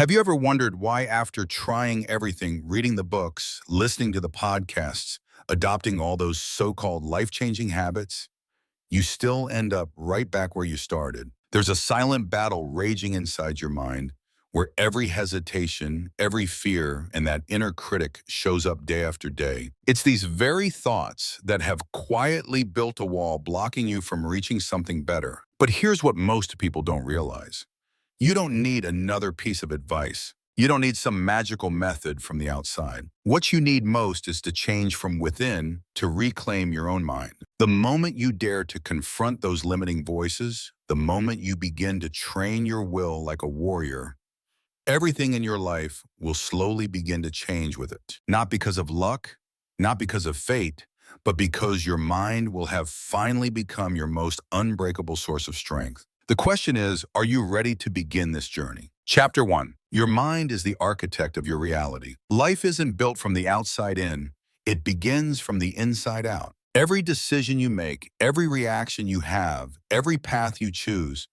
Have you ever wondered why, after trying everything, reading the books, listening to the podcasts, adopting all those so-called life-changing habits, you still end up right back where you started? There's a silent battle raging inside your mind where every hesitation, every fear, and that inner critic shows up day after day. It's these very thoughts that have quietly built a wall blocking you from reaching something better. But here's what most people don't realize. You don't need another piece of advice. You don't need some magical method from the outside. What you need most is to change from within to reclaim your own mind. The moment you dare to confront those limiting voices, the moment you begin to train your will like a warrior, everything in your life will slowly begin to change with it. Not because of luck, not because of fate, but because your mind will have finally become your most unbreakable source of strength. The question is, are you ready to begin this journey? Chapter 1. Your mind is the architect of your reality. Life isn't built from the outside in. It begins from the inside out. Every decision you make, every reaction you have, every path you choose,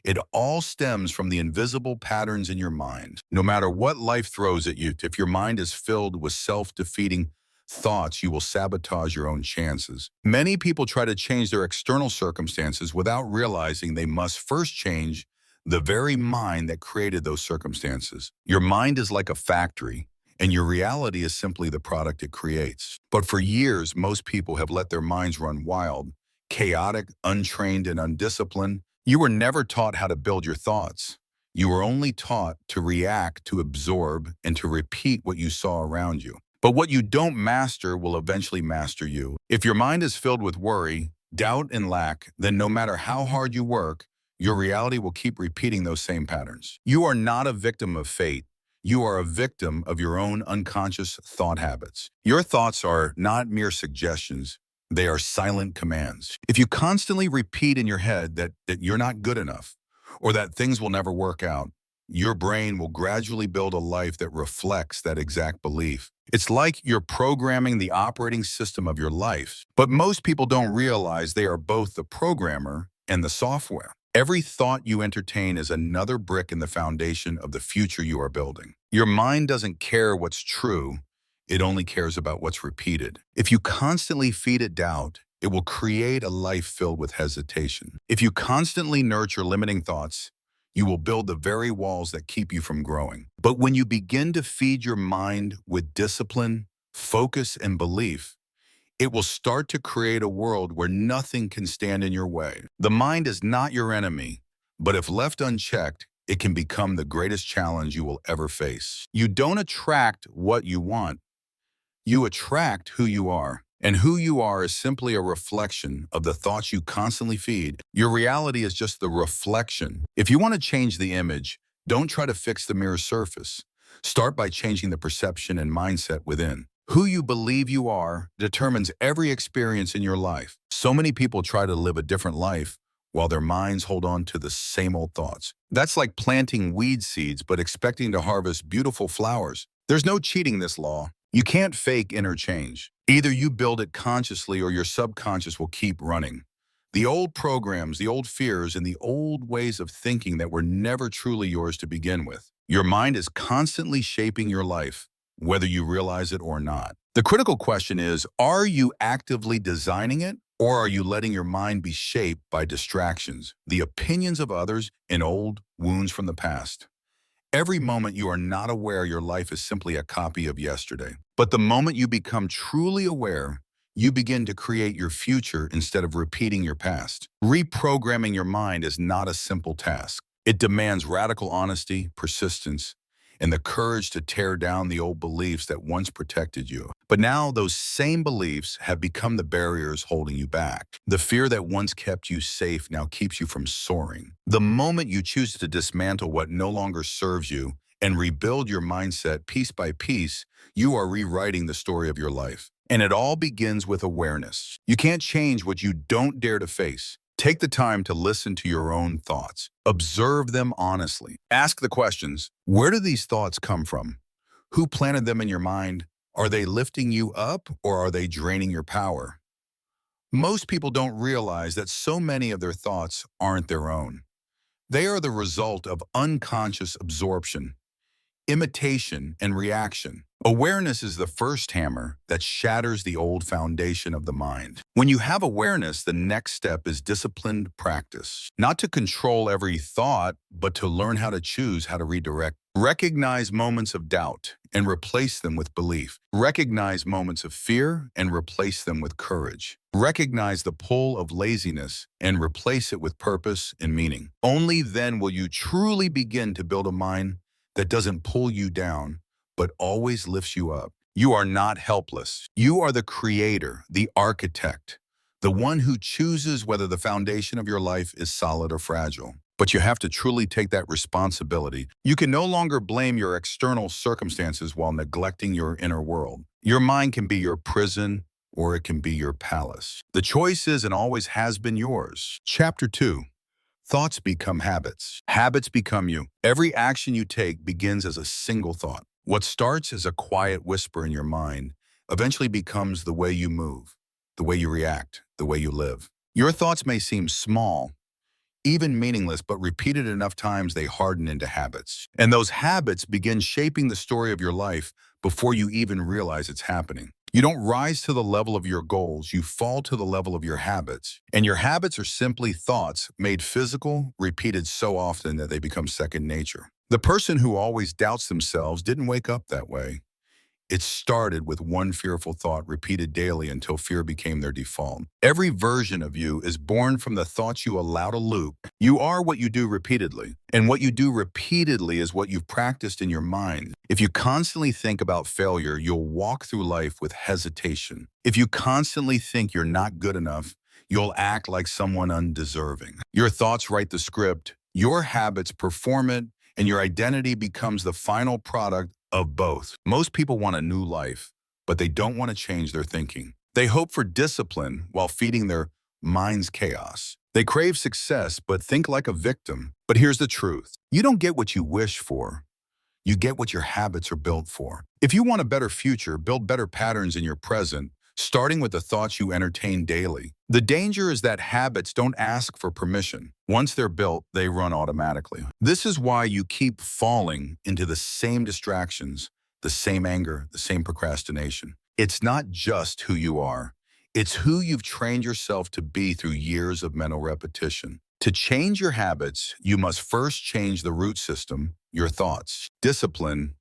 it all stems from the invisible patterns in your mind. No matter what life throws at you, if your mind is filled with self-defeating thoughts, you will sabotage your own chances. Many people try to change their external circumstances without realizing they must first change the very mind that created those circumstances. Your mind is like a factory, and your reality is simply the product it creates. But for years, most people have let their minds run wild, chaotic, untrained, and undisciplined. You were never taught how to build your thoughts. You were only taught to react, to absorb, and to repeat what you saw around you. But what you don't master will eventually master you. If your mind is filled with worry, doubt, and lack, then no matter how hard you work, your reality will keep repeating those same patterns. You are not a victim of fate. You are a victim of your own unconscious thought habits. Your thoughts are not mere suggestions. They are silent commands. If you constantly repeat in your head that you're not good enough or that things will never work out, your brain will gradually build a life that reflects that exact belief. It's like you're programming the operating system of your life. But most people don't realize they are both the programmer and the software. Every thought you entertain is another brick in the foundation of the future you are building. Your mind doesn't care what's true. It only cares about what's repeated. If you constantly feed it doubt, it will create a life filled with hesitation. If you constantly nurture limiting thoughts, you will build the very walls that keep you from growing. But when you begin to feed your mind with discipline, focus, and belief, it will start to create a world where nothing can stand in your way. The mind is not your enemy, but if left unchecked, it can become the greatest challenge you will ever face. You don't attract what you want. You attract who you are. And who you are is simply a reflection of the thoughts you constantly feed. Your reality is just the reflection. If you want to change the image, don't try to fix the mirror surface. Start by changing the perception and mindset within. Who you believe you are determines every experience in your life. So many people try to live a different life while their minds hold on to the same old thoughts. That's like planting weed seeds but expecting to harvest beautiful flowers. There's no cheating this law. You can't fake inner change. Either you build it consciously or your subconscious will keep running. The old programs, the old fears, and the old ways of thinking that were never truly yours to begin with. Your mind is constantly shaping your life, whether you realize it or not. The critical question is, are you actively designing it, or are you letting your mind be shaped by distractions, the opinions of others, and old wounds from the past? Every moment you are not aware, your life is simply a copy of yesterday. But the moment you become truly aware, you begin to create your future instead of repeating your past. Reprogramming your mind is not a simple task. It demands radical honesty, persistence, and the courage to tear down the old beliefs that once protected you. But now those same beliefs have become the barriers holding you back. The fear that once kept you safe now keeps you from soaring. The moment you choose to dismantle what no longer serves you and rebuild your mindset piece by piece, you are rewriting the story of your life. And it all begins with awareness. You can't change what you don't dare to face. Take the time to listen to your own thoughts. Observe them honestly. Ask the questions. Where do these thoughts come from? Who planted them in your mind? Are they lifting you up or are they draining your power? Most people don't realize that so many of their thoughts aren't their own. They are the result of unconscious absorption. imitation, and reaction. Awareness is the first hammer that shatters the old foundation of the mind. When you have awareness, the next step is disciplined practice. Not to control every thought, but to learn how to choose how to redirect. Recognize moments of doubt and replace them with belief. Recognize moments of fear and replace them with courage. Recognize the pull of laziness and replace it with purpose and meaning. Only then will you truly begin to build a mind that doesn't pull you down, but always lifts you up. You are not helpless. You are the creator, the architect, the one who chooses whether the foundation of your life is solid or fragile. But you have to truly take that responsibility. You can no longer blame your external circumstances while neglecting your inner world. Your mind can be your prison or it can be your palace. The choice is and always has been yours. Chapter 2. Thoughts become habits. Habits become you. Every action you take begins as a single thought. What starts as a quiet whisper in your mind eventually becomes the way you move, the way you react, the way you live. Your thoughts may seem small, even meaningless, but repeated enough times they harden into habits. And those habits begin shaping the story of your life before you even realize it's happening. You don't rise to the level of your goals, you fall to the level of your habits. And your habits are simply thoughts made physical, repeated so often that they become second nature. The person who always doubts themselves didn't wake up that way. It started with one fearful thought repeated daily until fear became their default. Every version of you is born from the thoughts you allow to loop. You are what you do repeatedly, and what you do repeatedly is what you've practiced in your mind. If you constantly think about failure, you'll walk through life with hesitation. If you constantly think you're not good enough, you'll act like someone undeserving. Your thoughts write the script, your habits perform it, and your identity becomes the final product of both. Most people want a new life, but they don't want to change their thinking. They hope for discipline while feeding their mind's chaos. They crave success, but think like a victim. But here's the truth. You don't get what you wish for. You get what your habits are built for. If you want a better future, build better patterns in your present, starting with the thoughts you entertain daily. The danger is that habits don't ask for permission. Once they're built, they run automatically. This is why you keep falling into the same distractions, the same anger, the same procrastination. It's not just who you are. It's who you've trained yourself to be through years of mental repetition. To change your habits, you must first change the root system, your thoughts. Discipline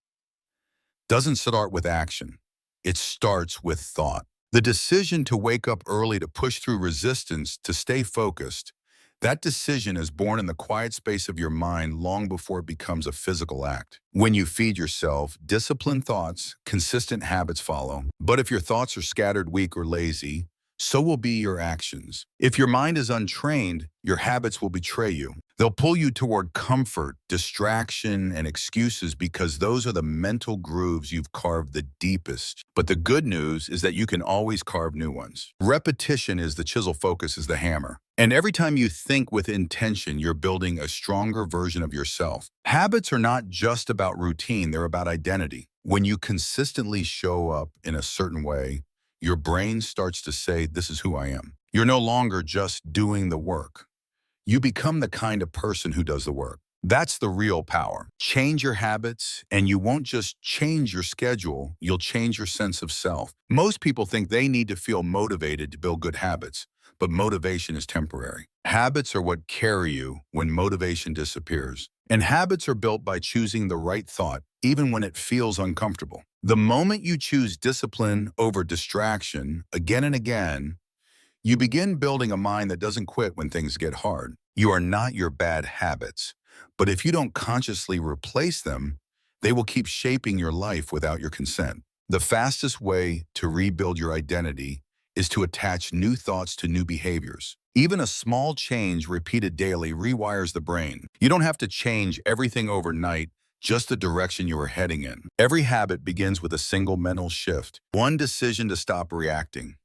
doesn't start with action. It starts with thought. The decision to wake up early, to push through resistance, to stay focused, that decision is born in the quiet space of your mind long before it becomes a physical act. When you feed yourself disciplined thoughts, consistent habits follow. But if your thoughts are scattered, weak, or lazy, so will be your actions. If your mind is untrained, your habits will betray you. They'll pull you toward comfort, distraction, and excuses because those are the mental grooves you've carved the deepest. But the good news is that you can always carve new ones. Repetition is the chisel, focus is the hammer. And every time you think with intention, you're building a stronger version of yourself. Habits are not just about routine, they're about identity. When you consistently show up in a certain way, your brain starts to say, this is who I am. You're no longer just doing the work. You become the kind of person who does the work. That's the real power. Change your habits, and you won't just change your schedule, you'll change your sense of self. Most people think they need to feel motivated to build good habits, but motivation is temporary. Habits are what carry you when motivation disappears. And habits are built by choosing the right thought, even when it feels uncomfortable. The moment you choose discipline over distraction again and again, you begin building a mind that doesn't quit when things get hard. You are not your bad habits, but if you don't consciously replace them, they will keep shaping your life without your consent. The fastest way to rebuild your identity is to attach new thoughts to new behaviors. Even a small change repeated daily rewires the brain. You don't have to change everything overnight, just the direction you are heading in. Every habit begins with a single mental shift, one decision to stop reacting,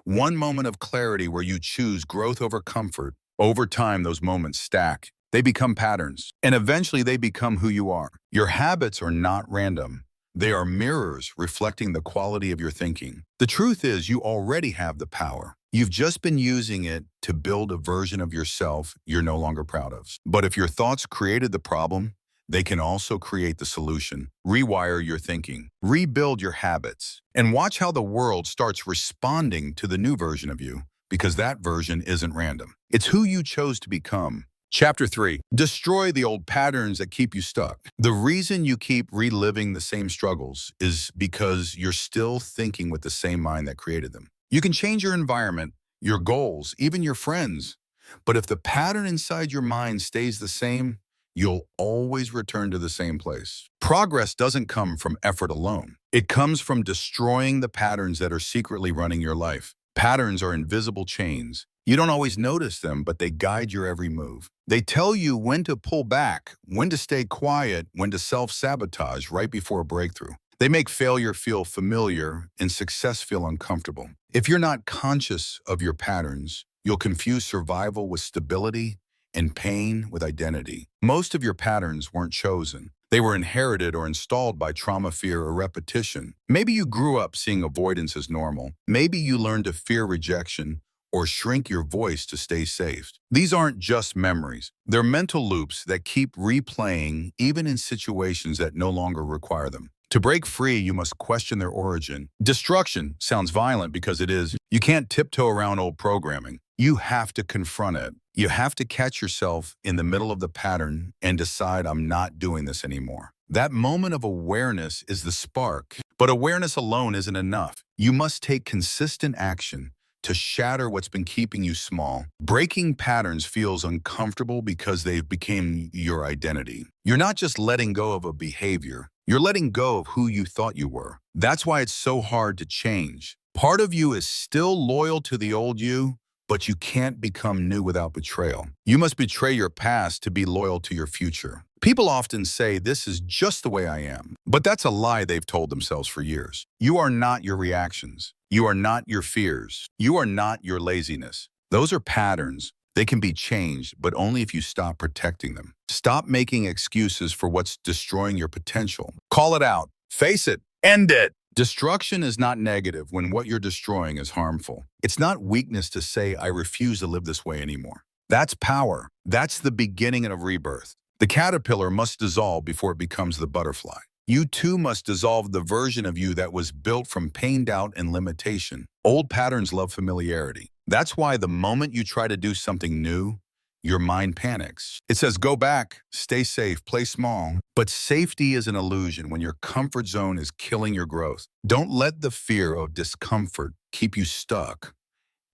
one moment of clarity where you choose growth over comfort. Over time, those moments stack. They become patterns, and eventually they become who you are. Your habits are not random. They are mirrors reflecting the quality of your thinking. The truth is, you already have the power. You've just been using it to build a version of yourself you're no longer proud of. But if your thoughts created the problem, they can also create the solution. Rewire your thinking, rebuild your habits, and watch how the world starts responding to the new version of you, because that version isn't random. It's who you chose to become. Chapter 3. Destroy the old patterns that keep you stuck. The reason you keep reliving the same struggles is because you're still thinking with the same mind that created them. You can change your environment, your goals, even your friends. But if the pattern inside your mind stays the same, you'll always return to the same place. Progress doesn't come from effort alone. It comes from destroying the patterns that are secretly running your life. Patterns are invisible chains. You don't always notice them, but they guide your every move. They tell you when to pull back, when to stay quiet, when to self-sabotage right before a breakthrough. They make failure feel familiar and success feel uncomfortable. If you're not conscious of your patterns, you'll confuse survival with stability and pain with identity. Most of your patterns weren't chosen. They were inherited or installed by trauma, fear, or repetition. Maybe you grew up seeing avoidance as normal. Maybe you learned to fear rejection or shrink your voice to stay safe. These aren't just memories. They're mental loops that keep replaying even in situations that no longer require them. To break free, you must question their origin. Destruction sounds violent because it is. You can't tiptoe around old programming. You have to confront it. You have to catch yourself in the middle of the pattern and decide, I'm not doing this anymore. That moment of awareness is the spark. But awareness alone isn't enough. You must take consistent action to shatter what's been keeping you small. Breaking patterns feels uncomfortable because they've become your identity. You're not just letting go of a behavior. You're letting go of who you thought you were. That's why it's so hard to change. Part of you is still loyal to the old you, but you can't become new without betrayal. You must betray your past to be loyal to your future. People often say, this is just the way I am. But that's a lie they've told themselves for years. You are not your reactions. You are not your fears. You are not your laziness. Those are patterns. They can be changed, but only if you stop protecting them. Stop making excuses for what's destroying your potential. Call it out. Face it. End it. Destruction is not negative when what you're destroying is harmful. It's not weakness to say, I refuse to live this way anymore. That's power. That's the beginning of rebirth. The caterpillar must dissolve before it becomes the butterfly. You too must dissolve the version of you that was built from pain, doubt, and limitation. Old patterns love familiarity. That's why the moment you try to do something new, your mind panics. It says, go back, stay safe, play small. But safety is an illusion when your comfort zone is killing your growth. Don't let the fear of discomfort keep you stuck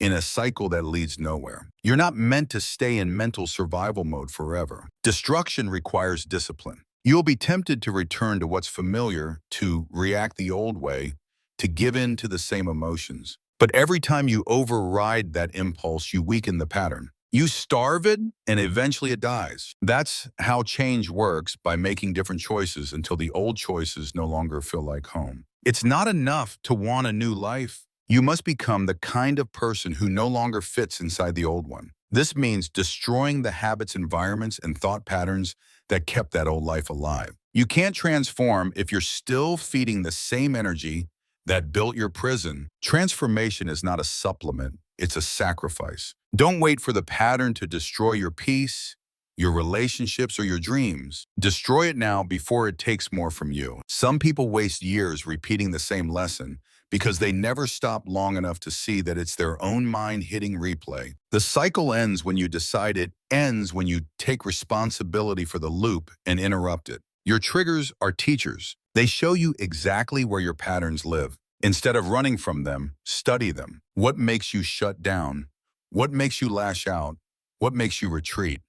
in a cycle that leads nowhere. You're not meant to stay in mental survival mode forever. Destruction requires discipline. You'll be tempted to return to what's familiar, to react the old way, to give in to the same emotions. But every time you override that impulse, you weaken the pattern. You starve it, and eventually it dies. That's how change works, by making different choices until the old choices no longer feel like home. It's not enough to want a new life. You must become the kind of person who no longer fits inside the old one. This means destroying the habits, environments, and thought patterns that kept that old life alive. You can't transform if you're still feeding the same energy that built your prison. Transformation is not a supplement, it's a sacrifice. Don't wait for the pattern to destroy your peace, your relationships, or your dreams. Destroy it now before it takes more from you. Some people waste years repeating the same lesson because they never stop long enough to see that it's their own mind hitting replay. The cycle ends when you decide. It ends when you take responsibility for the loop and interrupt it. Your triggers are teachers. They show you exactly where your patterns live. Instead of running from them, study them. What makes you shut down? What makes you lash out? What makes you retreat?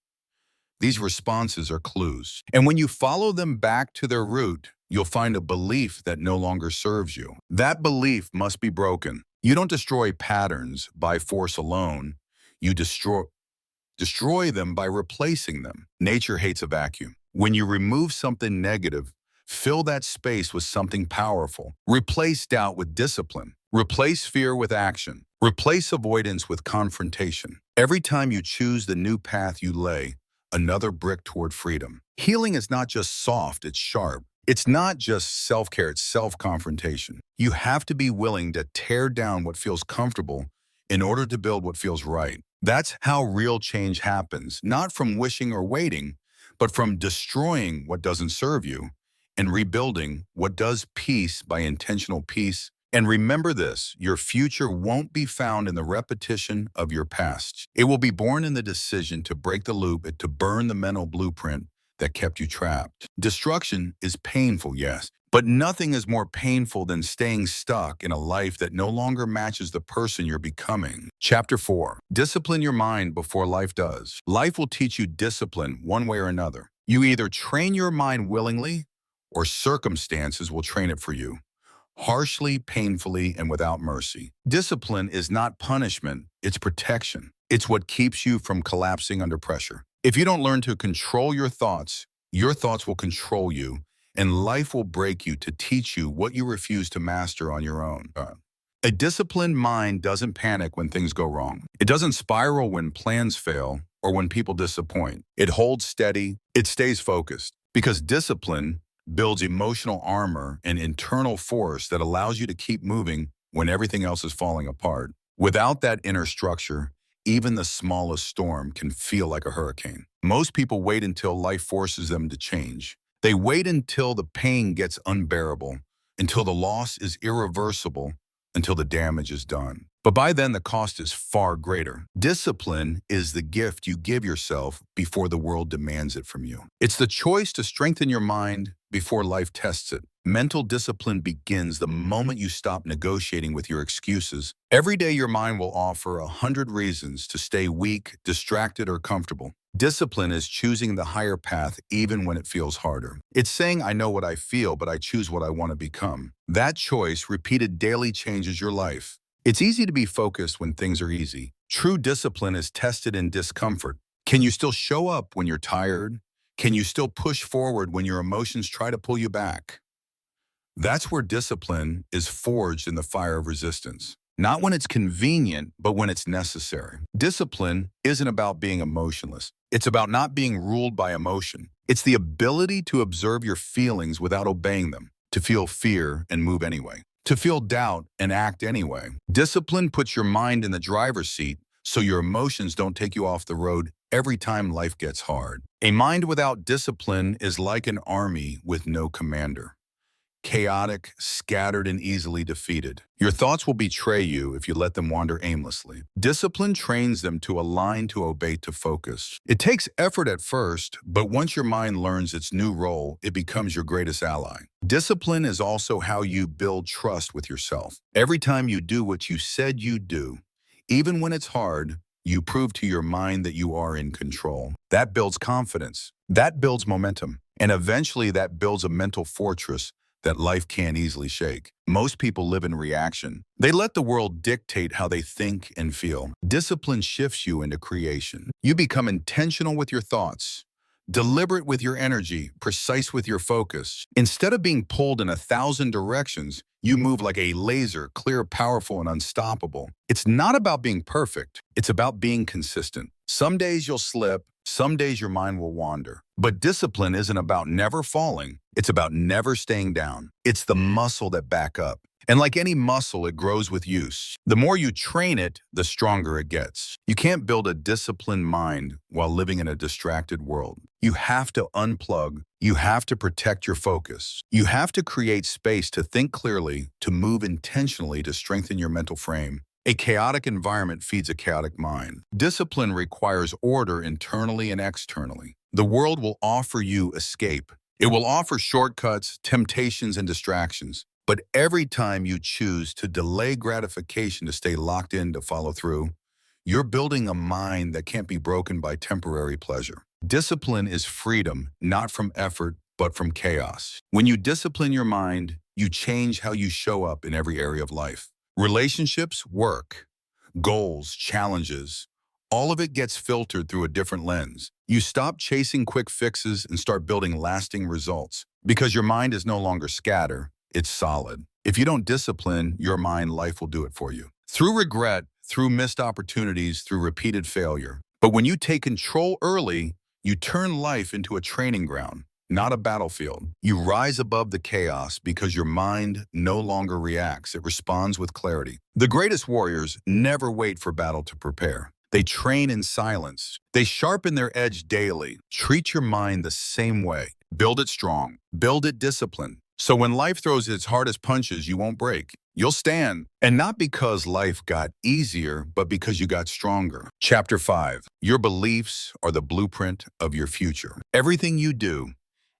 These responses are clues. And when you follow them back to their root, you'll find a belief that no longer serves you. That belief must be broken. You don't destroy patterns by force alone. You destroy them by replacing them. Nature hates a vacuum. When you remove something negative, fill that space with something powerful. Replace doubt with discipline. Replace fear with action. Replace avoidance with confrontation. Every time you choose the new path, you lay another brick toward freedom. Healing is not just soft, it's sharp. It's not just self-care, it's self-confrontation. You have to be willing to tear down what feels comfortable in order to build what feels right. That's how real change happens, not from wishing or waiting, but from destroying what doesn't serve you and rebuilding what does, piece by intentional piece. And remember this, your future won't be found in the repetition of your past. It will be born in the decision to break the loop and to burn the mental blueprint that kept you trapped. Destruction is painful, yes, but nothing is more painful than staying stuck in a life that no longer matches the person you're becoming. Chapter 4. Discipline your mind before life does. Life will teach you discipline one way or another. You either train your mind willingly or circumstances will train it for you. Harshly, painfully, and without mercy. Discipline is not punishment, it's protection. It's what keeps you from collapsing under pressure. If you don't learn to control your thoughts will control you, and life will break you to teach you what you refuse to master on your own. A disciplined mind doesn't panic when things go wrong. It doesn't spiral when plans fail or when people disappoint. It holds steady, it stays focused, because discipline builds emotional armor and internal force that allows you to keep moving when everything else is falling apart. Without that inner structure, even the smallest storm can feel like a hurricane. Most people wait until life forces them to change. They wait until the pain gets unbearable, until the loss is irreversible, until the damage is done. But by then, the cost is far greater. Discipline is the gift you give yourself before the world demands it from you. It's the choice to strengthen your mind before life tests it. Mental discipline begins the moment you stop negotiating with your excuses. Every day, your mind will offer 100 reasons to stay weak, distracted, or comfortable. Discipline is choosing the higher path even when it feels harder. It's saying, I know what I feel, but I choose what I want to become. That choice, repeated daily, changes your life. It's easy to be focused when things are easy. True discipline is tested in discomfort. Can you still show up when you're tired? Can you still push forward when your emotions try to pull you back? That's where discipline is forged in the fire of resistance. Not when it's convenient, but when it's necessary. Discipline isn't about being emotionless. It's about not being ruled by emotion. It's the ability to observe your feelings without obeying them, to feel fear and move anyway, to feel doubt and act anyway. Discipline puts your mind in the driver's seat so your emotions don't take you off the road every time life gets hard. A mind without discipline is like an army with no commander. Chaotic, scattered, and easily defeated. Your thoughts will betray you if you let them wander aimlessly. Discipline trains them to align, to obey, to focus. It takes effort at first, but once your mind learns its new role, it becomes your greatest ally. Discipline is also how you build trust with yourself. Every time you do what you said you'd do, even when it's hard, you prove to your mind that you are in control. That builds confidence. That builds momentum. And eventually that builds a mental fortress that life can't easily shake. Most people live in reaction. They let the world dictate how they think and feel. Discipline shifts you into creation. You become intentional with your thoughts, deliberate with your energy, precise with your focus. Instead of being pulled in 1,000 directions, you move like a laser, clear, powerful, and unstoppable. It's not about being perfect. It's about being consistent. Some days you'll slip. Some days your mind will wander. But discipline isn't about never falling. It's about never staying down. It's the muscle that back up. And like any muscle, it grows with use. The more you train it, the stronger it gets. You can't build a disciplined mind while living in a distracted world. You have to unplug. You have to protect your focus. You have to create space to think clearly, to move intentionally, to strengthen your mental frame. A chaotic environment feeds a chaotic mind. Discipline requires order internally and externally. The world will offer you escape. It will offer shortcuts, temptations, and distractions. But every time you choose to delay gratification, to stay locked in, to follow through, you're building a mind that can't be broken by temporary pleasure. Discipline is freedom, not from effort, but from chaos. When you discipline your mind, you change how you show up in every area of life. Relationships, work, goals, challenges, all of it gets filtered through a different lens. You stop chasing quick fixes and start building lasting results because your mind is no longer scatter, it's solid. If you don't discipline your mind, life will do it for you. Through regret, through missed opportunities, through repeated failure. But when you take control early, you turn life into a training ground, not a battlefield. You rise above the chaos because your mind no longer reacts. It responds with clarity. The greatest warriors never wait for battle to prepare. They train in silence. They sharpen their edge daily. Treat your mind the same way. Build it strong. Build it disciplined. So when life throws its hardest punches, you won't break. You'll stand. And not because life got easier, but because you got stronger. Chapter 5. Your beliefs are the blueprint of your future. Everything you do,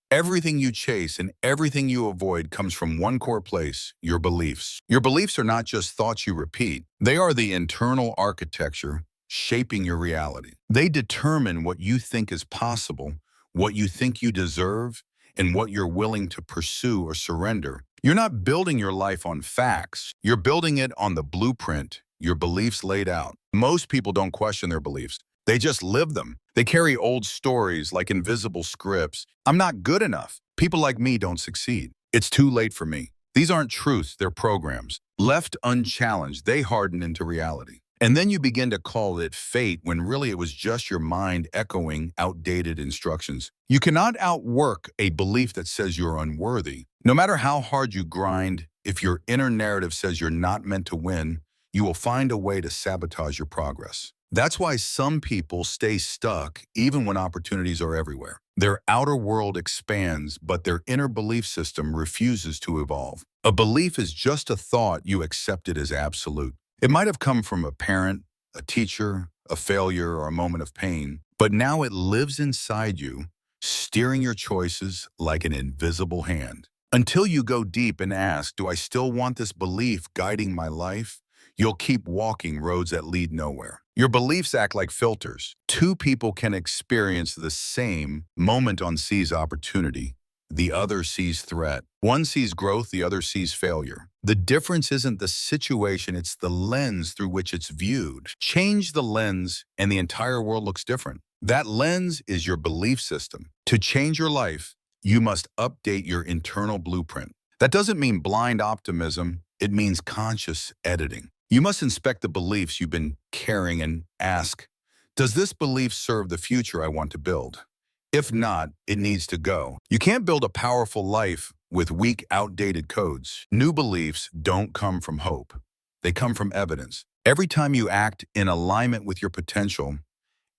everything you chase, and everything you avoid comes from one core place, your beliefs. Your beliefs are not just thoughts you repeat. They are the internal architecture shaping your reality. They determine what you think is possible, what you think you deserve, and what you're willing to pursue or surrender. You're not building your life on facts. You're building it on the blueprint your beliefs laid out. Most people don't question their beliefs. They just live them. They carry old stories like invisible scripts. I'm not good enough. People like me don't succeed. It's too late for me. These aren't truths, they're programs. Left unchallenged, they harden into reality. And then you begin to call it fate when really it was just your mind echoing outdated instructions. You cannot outwork a belief that says you're unworthy. No matter how hard you grind, if your inner narrative says you're not meant to win, you will find a way to sabotage your progress. That's why some people stay stuck even when opportunities are everywhere. Their outer world expands, but their inner belief system refuses to evolve. A belief is just a thought you accepted as absolute. It might have come from a parent, a teacher, a failure, or a moment of pain, but now it lives inside you, steering your choices like an invisible hand. Until you go deep and ask, do I still want this belief guiding my life? You'll keep walking roads that lead nowhere. Your beliefs act like filters. Two people can experience the same moment. One sees opportunity, the other sees threat. One sees growth, the other sees failure. The difference isn't the situation, it's the lens through which it's viewed. Change the lens and the entire world looks different. That lens is your belief system. To change your life, you must update your internal blueprint. That doesn't mean blind optimism, it means conscious editing. You must inspect the beliefs you've been carrying and ask, does this belief serve the future I want to build? If not, it needs to go. You can't build a powerful life with weak, outdated codes. New beliefs don't come from hope. They come from evidence. Every time you act in alignment with your potential,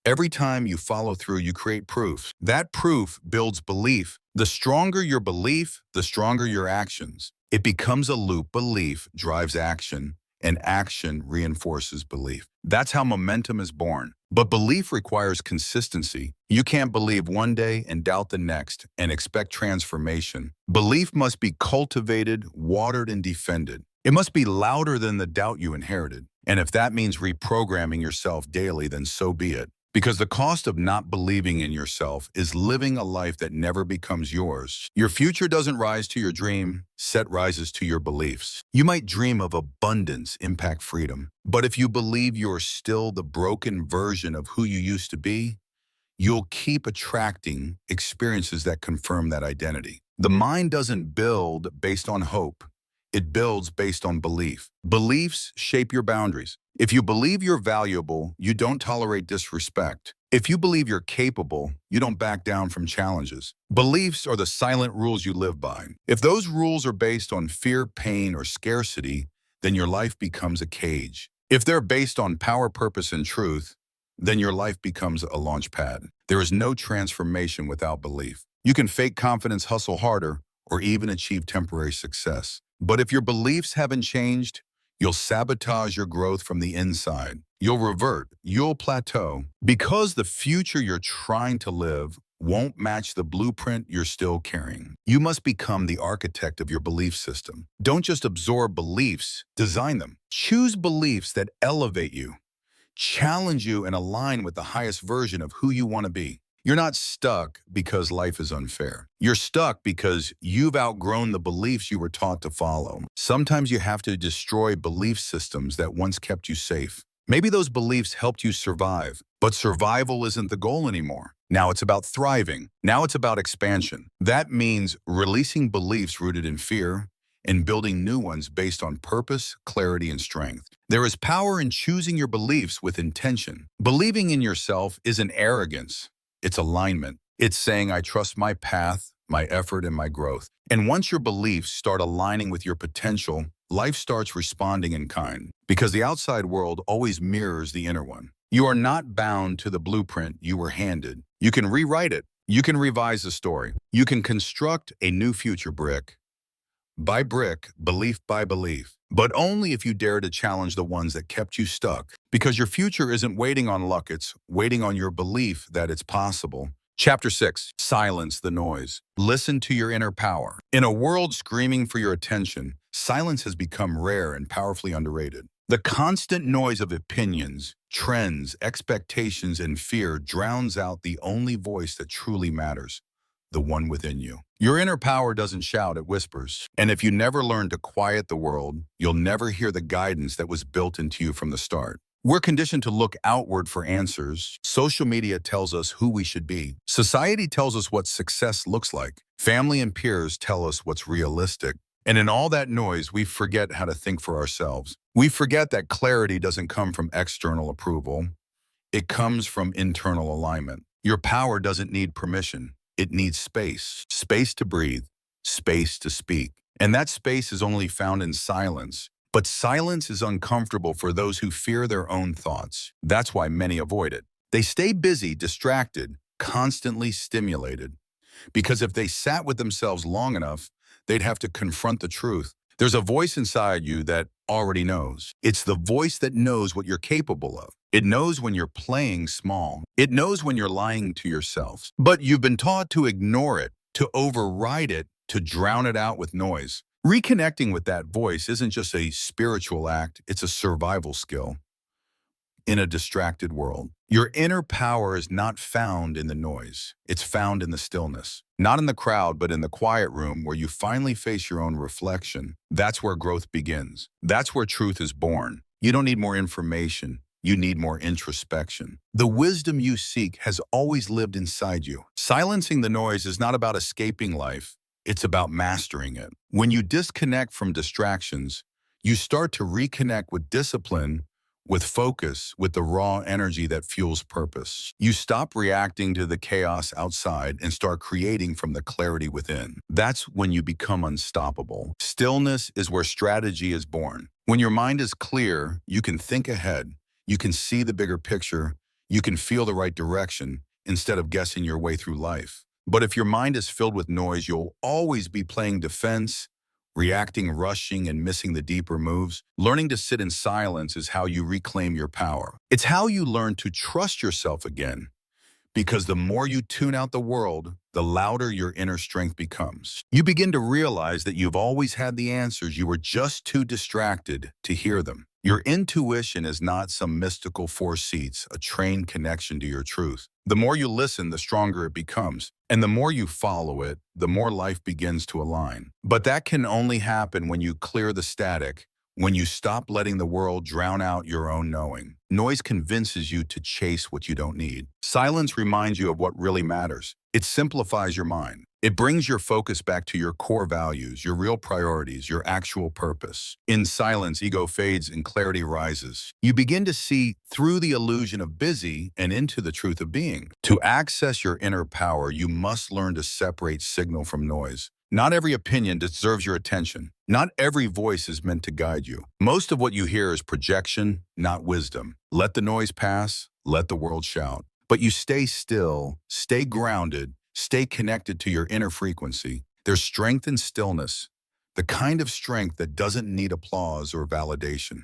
every time you follow through, you create proof. That proof builds belief. The stronger your belief, the stronger your actions. It becomes a loop. Belief drives action, and action reinforces belief. That's how momentum is born. But belief requires consistency. You can't believe one day and doubt the next and expect transformation. Belief must be cultivated, watered, and defended. It must be louder than the doubt you inherited. And if that means reprogramming yourself daily, then so be it. Because the cost of not believing in yourself is living a life that never becomes yours. Your future doesn't rise to your dream, set rises to your beliefs. You might dream of abundance, impact, freedom. But if you believe you're still the broken version of who you used to be, you'll keep attracting experiences that confirm that identity. The mind doesn't build based on hope. It builds based on belief. Beliefs shape your boundaries. If you believe you're valuable, you don't tolerate disrespect. If you believe you're capable, you don't back down from challenges. Beliefs are the silent rules you live by. If those rules are based on fear, pain, or scarcity, then your life becomes a cage. If they're based on power, purpose, and truth, then your life becomes a launch pad. There is no transformation without belief. You can fake confidence, hustle harder, or even achieve temporary success. But if your beliefs haven't changed, you'll sabotage your growth from the inside. You'll revert, you'll plateau, because the future you're trying to live won't match the blueprint you're still carrying. You must become the architect of your belief system. Don't just absorb beliefs, design them. Choose beliefs that elevate you, challenge you, and align with the highest version of who you want to be. You're not stuck because life is unfair. You're stuck because you've outgrown the beliefs you were taught to follow. Sometimes you have to destroy belief systems that once kept you safe. Maybe those beliefs helped you survive, but survival isn't the goal anymore. Now it's about thriving. Now it's about expansion. That means releasing beliefs rooted in fear and building new ones based on purpose, clarity, and strength. There is power in choosing your beliefs with intention. Believing in yourself isn't arrogance. It's alignment. It's saying, I trust my path, my effort, and my growth. And once your beliefs start aligning with your potential, life starts responding in kind, because the outside world always mirrors the inner one. You are not bound to the blueprint you were handed. You can rewrite it. You can revise the story. You can construct a new future brick by brick, belief by belief, but only if you dare to challenge the ones that kept you stuck. Because your future isn't waiting on luck, it's waiting on your belief that it's possible. Chapter 6. Silence the noise. Listen to your inner power. In a world screaming for your attention, silence has become rare and powerfully underrated. The constant noise of opinions, trends, expectations, and fear drowns out the only voice that truly matters, the one within you. Your inner power doesn't shout, it whispers. And if you never learn to quiet the world, you'll never hear the guidance that was built into you from the start. We're conditioned to look outward for answers. Social media tells us who we should be. Society tells us what success looks like. Family and peers tell us what's realistic. And in all that noise, we forget how to think for ourselves. We forget that clarity doesn't come from external approval. It comes from internal alignment. Your power doesn't need permission. It needs space. Space to breathe. Space to speak. And that space is only found in silence. But silence is uncomfortable for those who fear their own thoughts. That's why many avoid it. They stay busy, distracted, constantly stimulated. Because if they sat with themselves long enough, they'd have to confront the truth. There's a voice inside you that already knows. It's the voice that knows what you're capable of. It knows when you're playing small. It knows when you're lying to yourself. But you've been taught to ignore it, to override it, to drown it out with noise. Reconnecting with that voice isn't just a spiritual act, it's a survival skill in a distracted world. Your inner power is not found in the noise. It's found in the stillness. Not in the crowd, but in the quiet room where you finally face your own reflection. That's where growth begins. That's where truth is born. You don't need more information. You need more introspection. The wisdom you seek has always lived inside you. Silencing the noise is not about escaping life. It's about mastering it. When you disconnect from distractions, you start to reconnect with discipline, with focus, with the raw energy that fuels purpose. You stop reacting to the chaos outside and start creating from the clarity within. That's when you become unstoppable. Stillness is where strategy is born. When your mind is clear, you can think ahead. You can see the bigger picture. You can feel the right direction instead of guessing your way through life. But if your mind is filled with noise, you'll always be playing defense, reacting, rushing, and missing the deeper moves. Learning to sit in silence is how you reclaim your power. It's how you learn to trust yourself again. Because the more you tune out the world, the louder your inner strength becomes. You begin to realize that you've always had the answers. You were just too distracted to hear them. Your intuition is not some mystical four seats, a trained connection to your truth. The more you listen, the stronger it becomes. And the more you follow it, the more life begins to align. But that can only happen when you clear the static, when you stop letting the world drown out your own knowing. Noise convinces you to chase what you don't need. Silence reminds you of what really matters. It simplifies your mind. It brings your focus back to your core values, your real priorities, your actual purpose. In silence, ego fades and clarity rises. You begin to see through the illusion of busy and into the truth of being. To access your inner power, you must learn to separate signal from noise. Not every opinion deserves your attention. Not every voice is meant to guide you. Most of what you hear is projection, not wisdom. Let the noise pass, let the world shout. But you stay still, stay grounded, stay connected to your inner frequency. There's strength in stillness, the kind of strength that doesn't need applause or validation.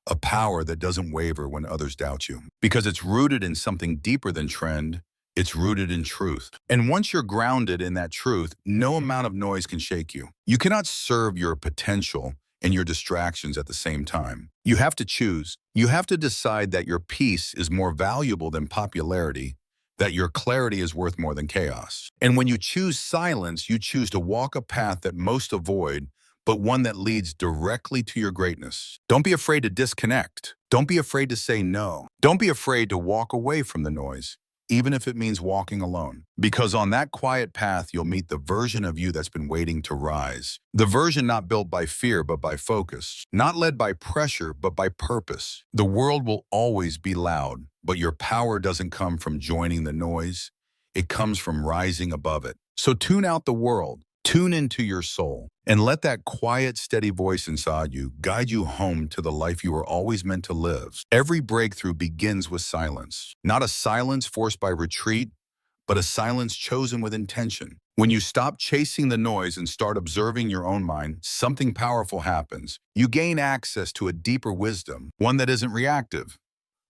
A power that doesn't waver when others doubt you. Because it's rooted in something deeper than trend. It's rooted in truth. And once you're grounded in that truth, no amount of noise can shake you. You cannot serve your potential and your distractions at the same time. You have to choose. You have to decide that your peace is more valuable than popularity, that your clarity is worth more than chaos. And when you choose silence, you choose to walk a path that most avoid, but one that leads directly to your greatness. Don't be afraid to disconnect. Don't be afraid to say no. Don't be afraid to walk away from the noise, even if it means walking alone. Because on that quiet path, you'll meet the version of you that's been waiting to rise. The version not built by fear, but by focus. Not led by pressure, but by purpose. The world will always be loud, but your power doesn't come from joining the noise. It comes from rising above it. So tune out the world. Tune into your soul and let that quiet, steady voice inside you guide you home to the life you were always meant to live. Every breakthrough begins with silence, not a silence forced by retreat, but a silence chosen with intention. When you stop chasing the noise and start observing your own mind, something powerful happens. You gain access to a deeper wisdom, one that isn't reactive,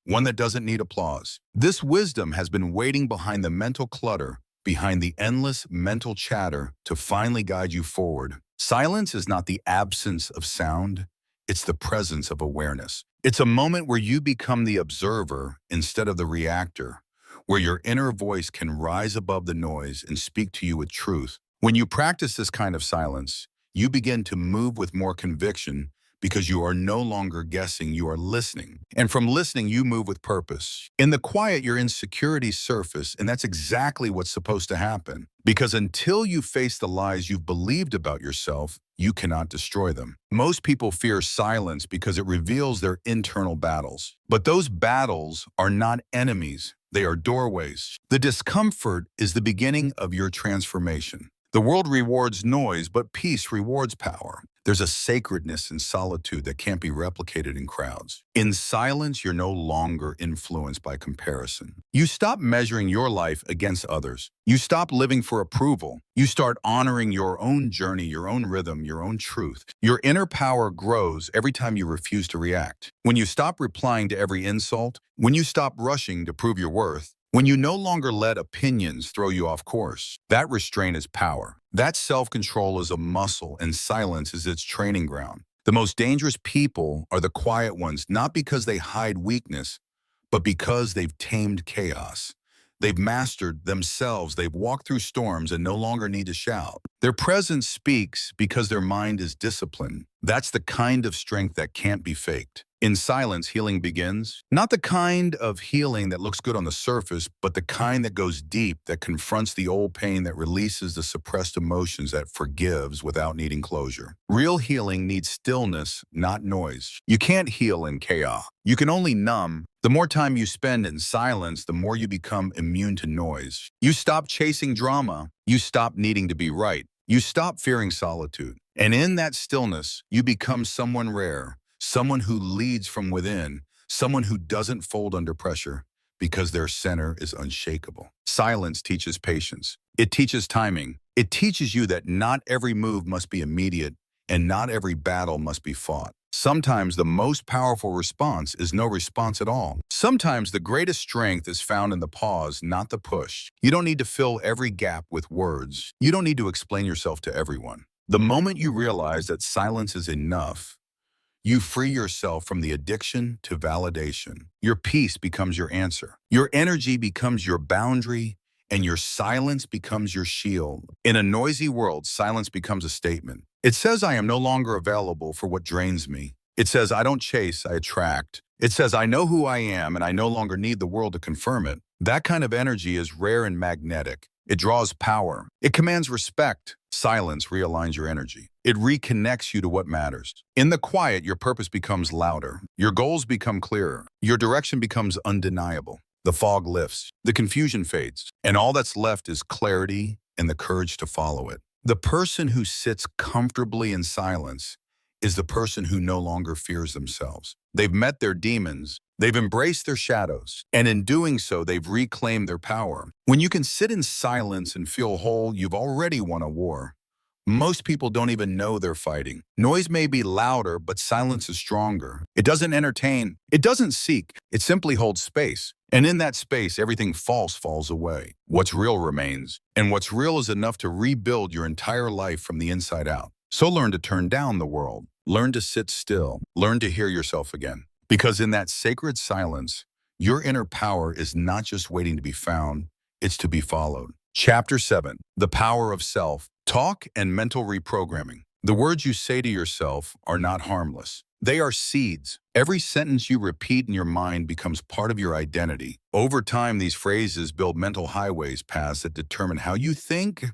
one that doesn't need applause. This wisdom has been waiting behind the mental clutter, behind the endless mental chatter to finally guide you forward. Silence is not the absence of sound, it's the presence of awareness. It's a moment where you become the observer instead of the reactor, where your inner voice can rise above the noise and speak to you with truth. When you practice this kind of silence, you begin to move with more conviction because you are no longer guessing, you are listening. And from listening, you move with purpose. In the quiet, your insecurities surface, and that's exactly what's supposed to happen. Because until you face the lies you've believed about yourself, you cannot destroy them. Most people fear silence because it reveals their internal battles. But those battles are not enemies, they are doorways. The discomfort is the beginning of your transformation. The world rewards noise, but peace rewards power. There's a sacredness in solitude that can't be replicated in crowds. In silence, you're no longer influenced by comparison. You stop measuring your life against others. You stop living for approval. You start honoring your own journey, your own rhythm, your own truth. Your inner power grows every time you refuse to react. When you stop replying to every insult, when you stop rushing to prove your worth, when you no longer let opinions throw you off course, that restraint is power. That self-control is a muscle, and silence is its training ground. The most dangerous people are the quiet ones, not because they hide weakness, but because they've tamed chaos. They've mastered themselves. They've walked through storms and no longer need to shout. Their presence speaks because their mind is disciplined. That's the kind of strength that can't be faked. In silence, healing begins. Not the kind of healing that looks good on the surface, but the kind that goes deep, that confronts the old pain, that releases the suppressed emotions, that forgives without needing closure. Real healing needs stillness, not noise. You can't heal in chaos. You can only numb. The more time you spend in silence, the more you become immune to noise. You stop chasing drama. You stop needing to be right. You stop fearing solitude. And in that stillness, you become someone rare, someone who leads from within, someone who doesn't fold under pressure because their center is unshakable. Silence teaches patience. It teaches timing. It teaches you that not every move must be immediate and not every battle must be fought. Sometimes the most powerful response is no response at all. Sometimes the greatest strength is found in the pause, not the push. You don't need to fill every gap with words. You don't need to explain yourself to everyone. The moment you realize that silence is enough, you free yourself from the addiction to validation. Your peace becomes your answer. Your energy becomes your boundary, and your silence becomes your shield. In a noisy world, silence becomes a statement. It says I am no longer available for what drains me. It says I don't chase, I attract. It says I know who I am and I no longer need the world to confirm it. That kind of energy is rare and magnetic. It draws power. It commands respect. Silence realigns your energy. It reconnects you to what matters. In the quiet, your purpose becomes louder. Your goals become clearer. Your direction becomes undeniable. The fog lifts. The confusion fades. And all that's left is clarity and the courage to follow it. The person who sits comfortably in silence is the person who no longer fears themselves. They've met their demons. They've embraced their shadows. And in doing so, they've reclaimed their power. When you can sit in silence and feel whole, you've already won a war. Most people don't even know they're fighting. Noise may be louder, but silence is stronger. It doesn't entertain. It doesn't seek. It simply holds space. And in that space, everything false falls away. What's real remains. And what's real is enough to rebuild your entire life from the inside out. So learn to turn down the world. Learn to sit still. Learn to hear yourself again. Because in that sacred silence, your inner power is not just waiting to be found, it's to be followed. Chapter 7, The Power of Self. Talk and mental reprogramming. The words you say to yourself are not harmless. They are seeds. Every sentence you repeat in your mind becomes part of your identity. Over time, these phrases build mental highways, paths that determine how you think,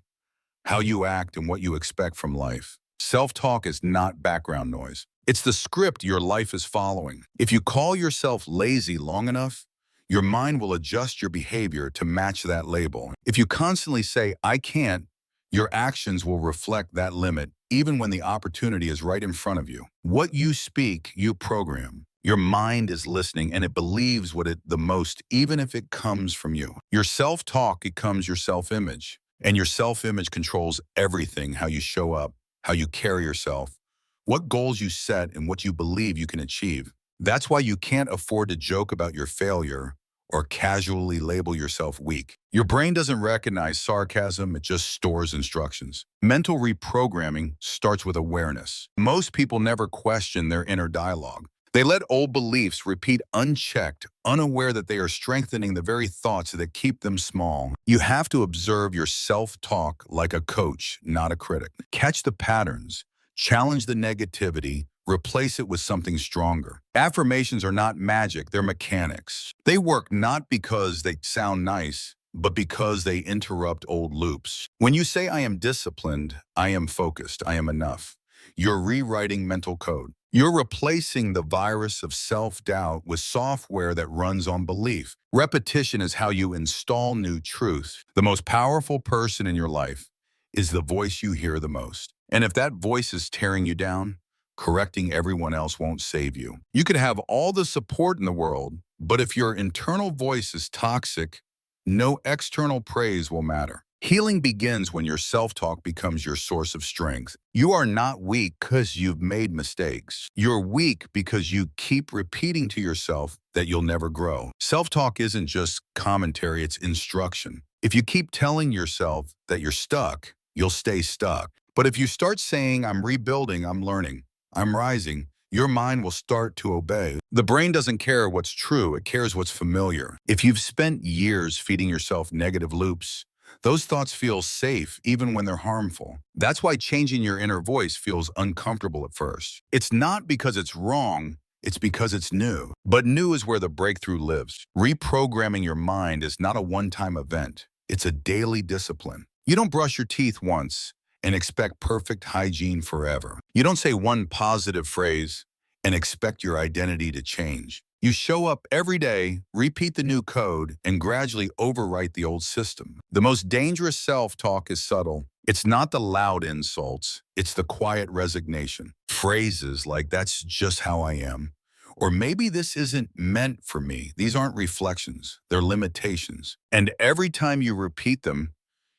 how you act, and what you expect from life. Self-talk is not background noise. It's the script your life is following. If you call yourself lazy long enough, your mind will adjust your behavior to match that label. If you constantly say, I can't, Your actions will reflect that limit, even when the opportunity is right in front of you. What you speak, you program. Your mind is listening and it believes what it the most, even if it comes from you. Your self-talk becomes your self-image, and your self-image controls everything: how you show up, how you carry yourself, what goals you set, and what you believe you can achieve. That's why you can't afford to joke about your failure or casually label yourself weak. Your brain doesn't recognize sarcasm, it just stores instructions. Mental reprogramming starts with awareness. Most people never question their inner dialogue. They let old beliefs repeat unchecked, unaware that they are strengthening the very thoughts that keep them small. You have to observe your self-talk like a coach, not a critic. Catch the patterns, challenge the negativity, replace it with something stronger. Affirmations are not magic, they're mechanics. They work not because they sound nice, but because they interrupt old loops. When you say, "I am disciplined, I am focused, I am enough," you're rewriting mental code. You're replacing the virus of self-doubt with software that runs on belief. Repetition is how you install new truth. The most powerful person in your life is the voice you hear the most. And if that voice is tearing you down, correcting everyone else won't save you. You could have all the support in the world, but if your internal voice is toxic, no external praise will matter. Healing begins when your self-talk becomes your source of strength. You are not weak because you've made mistakes. You're weak because you keep repeating to yourself that you'll never grow. Self-talk isn't just commentary, it's instruction. If you keep telling yourself that you're stuck, you'll stay stuck. But if you start saying, "I'm rebuilding, I'm learning, I'm rising," your mind will start to obey. The brain doesn't care what's true, it cares what's familiar. If you've spent years feeding yourself negative loops, those thoughts feel safe even when they're harmful. That's why changing your inner voice feels uncomfortable at first. It's not because it's wrong, it's because it's new. But new is where the breakthrough lives. Reprogramming your mind is not a one-time event. It's a daily discipline. You don't brush your teeth once and expect perfect hygiene forever. You don't say one positive phrase and expect your identity to change. You show up every day, repeat the new code, and gradually overwrite the old system. The most dangerous self-talk is subtle. It's not the loud insults, it's the quiet resignation. Phrases like, "That's just how I am," or "Maybe this isn't meant for me." These aren't reflections, they're limitations. And every time you repeat them,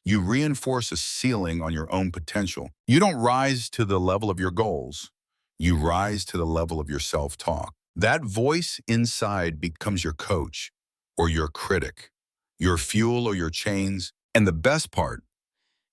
you reinforce a ceiling on your own potential. You don't rise to the level of your goals. You rise to the level of your self-talk. That voice inside becomes your coach or your critic, your fuel or your chains. And the best part,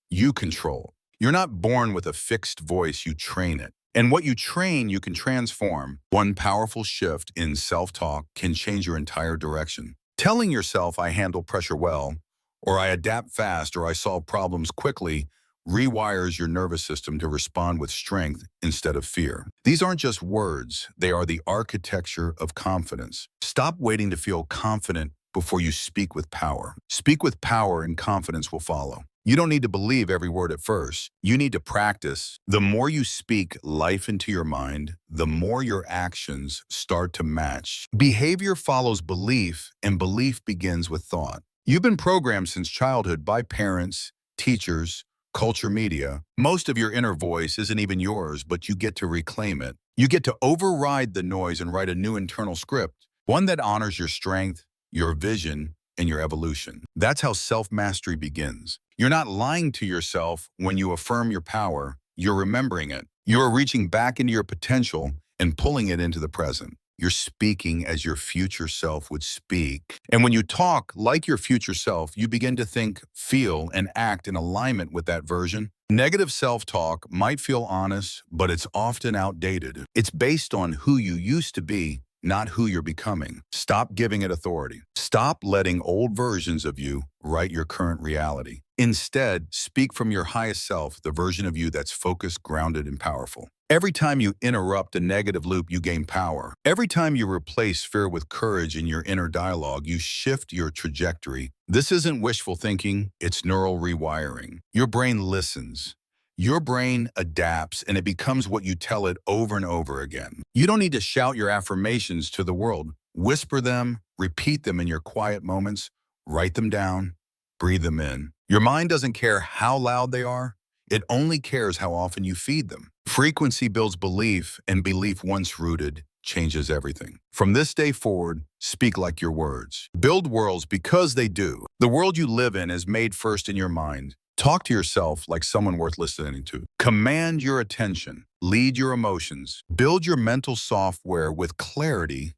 you control. You're not born with a fixed voice, you train it. And what you train, you can transform. One powerful shift in self-talk can change your entire direction. Telling yourself, "I handle pressure well," or "I adapt fast," or "I solve problems quickly," rewires your nervous system to respond with strength instead of fear. These aren't just words, they are the architecture of confidence. Stop waiting to feel confident before you speak with power. Speak with power and confidence will follow. You don't need to believe every word at first. You need to practice. The more you speak life into your mind, the more your actions start to match. Behavior follows belief, and belief begins with thought. You've been programmed since childhood by parents, teachers, culture, media. Most of your inner voice isn't even yours, but you get to reclaim it. You get to override the noise and write a new internal script, one that honors your strength, your vision, and your evolution. That's how self-mastery begins. You're not lying to yourself when you affirm your power, you're remembering it. You're reaching back into your potential and pulling it into the present. You're speaking as your future self would speak. And when you talk like your future self, you begin to think, feel, and act in alignment with that version. Negative self-talk might feel honest, but it's often outdated. It's based on who you used to be, not who you're becoming. Stop giving it authority. Stop letting old versions of you write your current reality. Instead, speak from your highest self, the version of you that's focused, grounded, and powerful. Every time you interrupt a negative loop, you gain power. Every time you replace fear with courage in your inner dialogue, you shift your trajectory. This isn't wishful thinking, it's neural rewiring. Your brain listens. Your brain adapts, and it becomes what you tell it over and over again. You don't need to shout your affirmations to the world. Whisper them, repeat them in your quiet moments, write them down, breathe them in. Your mind doesn't care how loud they are. It only cares how often you feed them. Frequency builds belief, and belief once rooted changes everything. From this day forward, speak like your words. Build worlds because they do. The world you live in is made first in your mind. Talk to yourself like someone worth listening to. Command your attention. Lead your emotions. Build your mental software with clarity,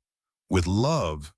with love,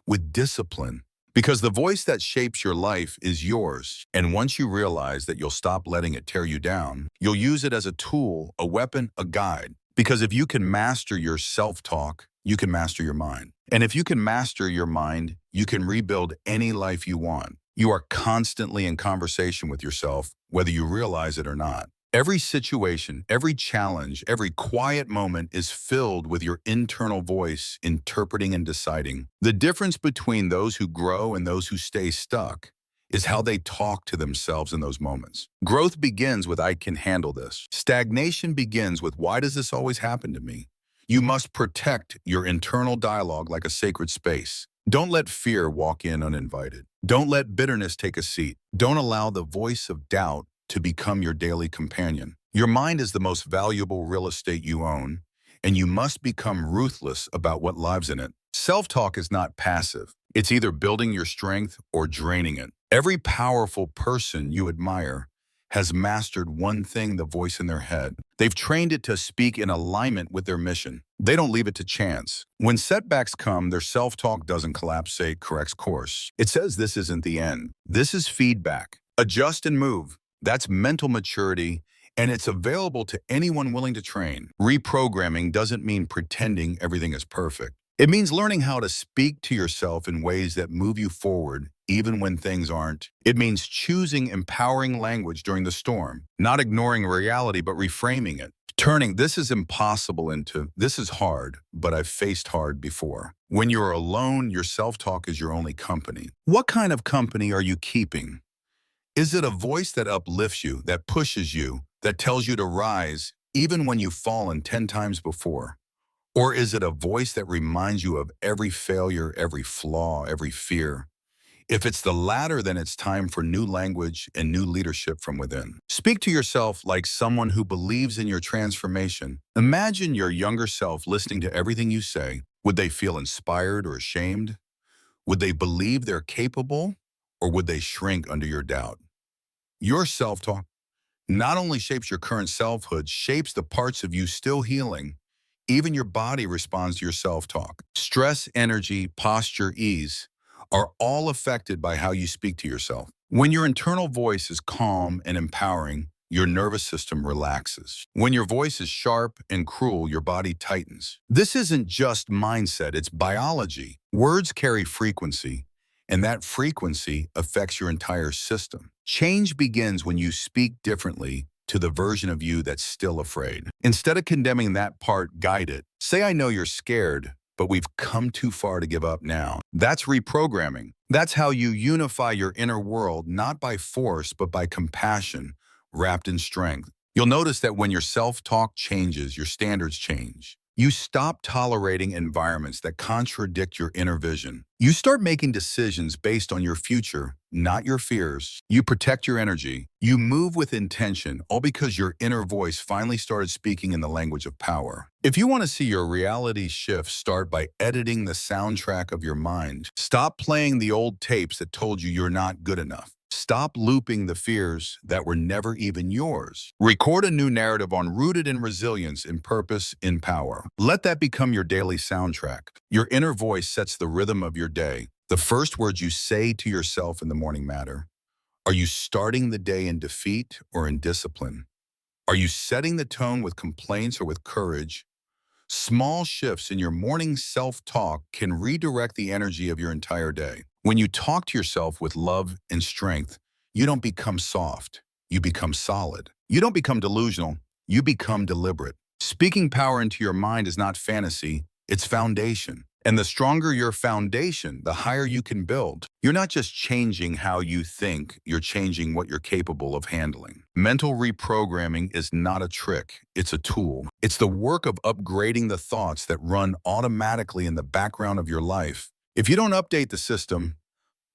with discipline. Because the voice that shapes your life is yours. And once you realize that you'll stop letting it tear you down, you'll use it as a tool, a weapon, a guide. Because if you can master your self-talk, you can master your mind. And if you can master your mind, you can rebuild any life you want. You are constantly in conversation with yourself, whether you realize it or not. Every situation, every challenge, every quiet moment is filled with your internal voice interpreting and deciding. The difference between those who grow and those who stay stuck is how they talk to themselves in those moments. Growth begins with "I can handle this." Stagnation begins with "Why does this always happen to me?" You must protect your internal dialogue like a sacred space. Don't let fear walk in uninvited. Don't let bitterness take a seat. Don't allow the voice of doubt to become your daily companion. Your mind is the most valuable real estate you own, and you must become ruthless about what lives in it. Self-talk is not passive. It's either building your strength or draining it. Every powerful person you admire has mastered one thing: the voice in their head. They've trained it to speak in alignment with their mission. They don't leave it to chance. When setbacks come, their self-talk doesn't collapse, say, corrects course. It says, "This isn't the end. This is feedback. Adjust and move." That's mental maturity, and it's available to anyone willing to train. Reprogramming doesn't mean pretending everything is perfect. It means learning how to speak to yourself in ways that move you forward, even when things aren't. It means choosing empowering language during the storm, not ignoring reality, but reframing it. Turning "this is impossible" into "this is hard, but I've faced hard before." When you're alone, your self-talk is your only company. What kind of company are you keeping? Is it a voice that uplifts you, that pushes you, that tells you to rise even when you've fallen 10 times before? Or is it a voice that reminds you of every failure, every flaw, every fear? If it's the latter, then it's time for new language and new leadership from within. Speak to yourself like someone who believes in your transformation. Imagine your younger self listening to everything you say. Would they feel inspired or ashamed? Would they believe they're capable, or would they shrink under your doubt? Your self-talk not only shapes your current selfhood, shapes the parts of you still healing. Even your body responds to your self-talk. Stress, energy, posture, ease are all affected by how you speak to yourself. When your internal voice is calm and empowering, your nervous system relaxes. When your voice is sharp and cruel, your body tightens. This isn't just mindset, it's biology. Words carry frequency, and that frequency affects your entire system. Change begins when you speak differently to the version of you that's still afraid. Instead of condemning that part, guide it. Say, "I know you're scared, but we've come too far to give up now." That's reprogramming. That's how you unify your inner world, not by force, but by compassion, wrapped in strength. You'll notice that when your self-talk changes, your standards change. You stop tolerating environments that contradict your inner vision. You start making decisions based on your future, not your fears. You protect your energy. You move with intention, all because your inner voice finally started speaking in the language of power. If you want to see your reality shift, start by editing the soundtrack of your mind. Stop playing the old tapes that told you you're not good enough. Stop looping the fears that were never even yours. Record a new narrative on rooted in resilience, in purpose, in power. Let that become your daily soundtrack. Your inner voice sets the rhythm of your day. The first words you say to yourself in the morning matter. Are you starting the day in defeat or in discipline? Are you setting the tone with complaints or with courage? Small shifts in your morning self-talk can redirect the energy of your entire day. When you talk to yourself with love and strength, you don't become soft, you become solid. You don't become delusional, you become deliberate. Speaking power into your mind is not fantasy, it's foundation. And the stronger your foundation, the higher you can build. You're not just changing how you think, you're changing what you're capable of handling. Mental reprogramming is not a trick, it's a tool. It's the work of upgrading the thoughts that run automatically in the background of your life. If you don't update the system,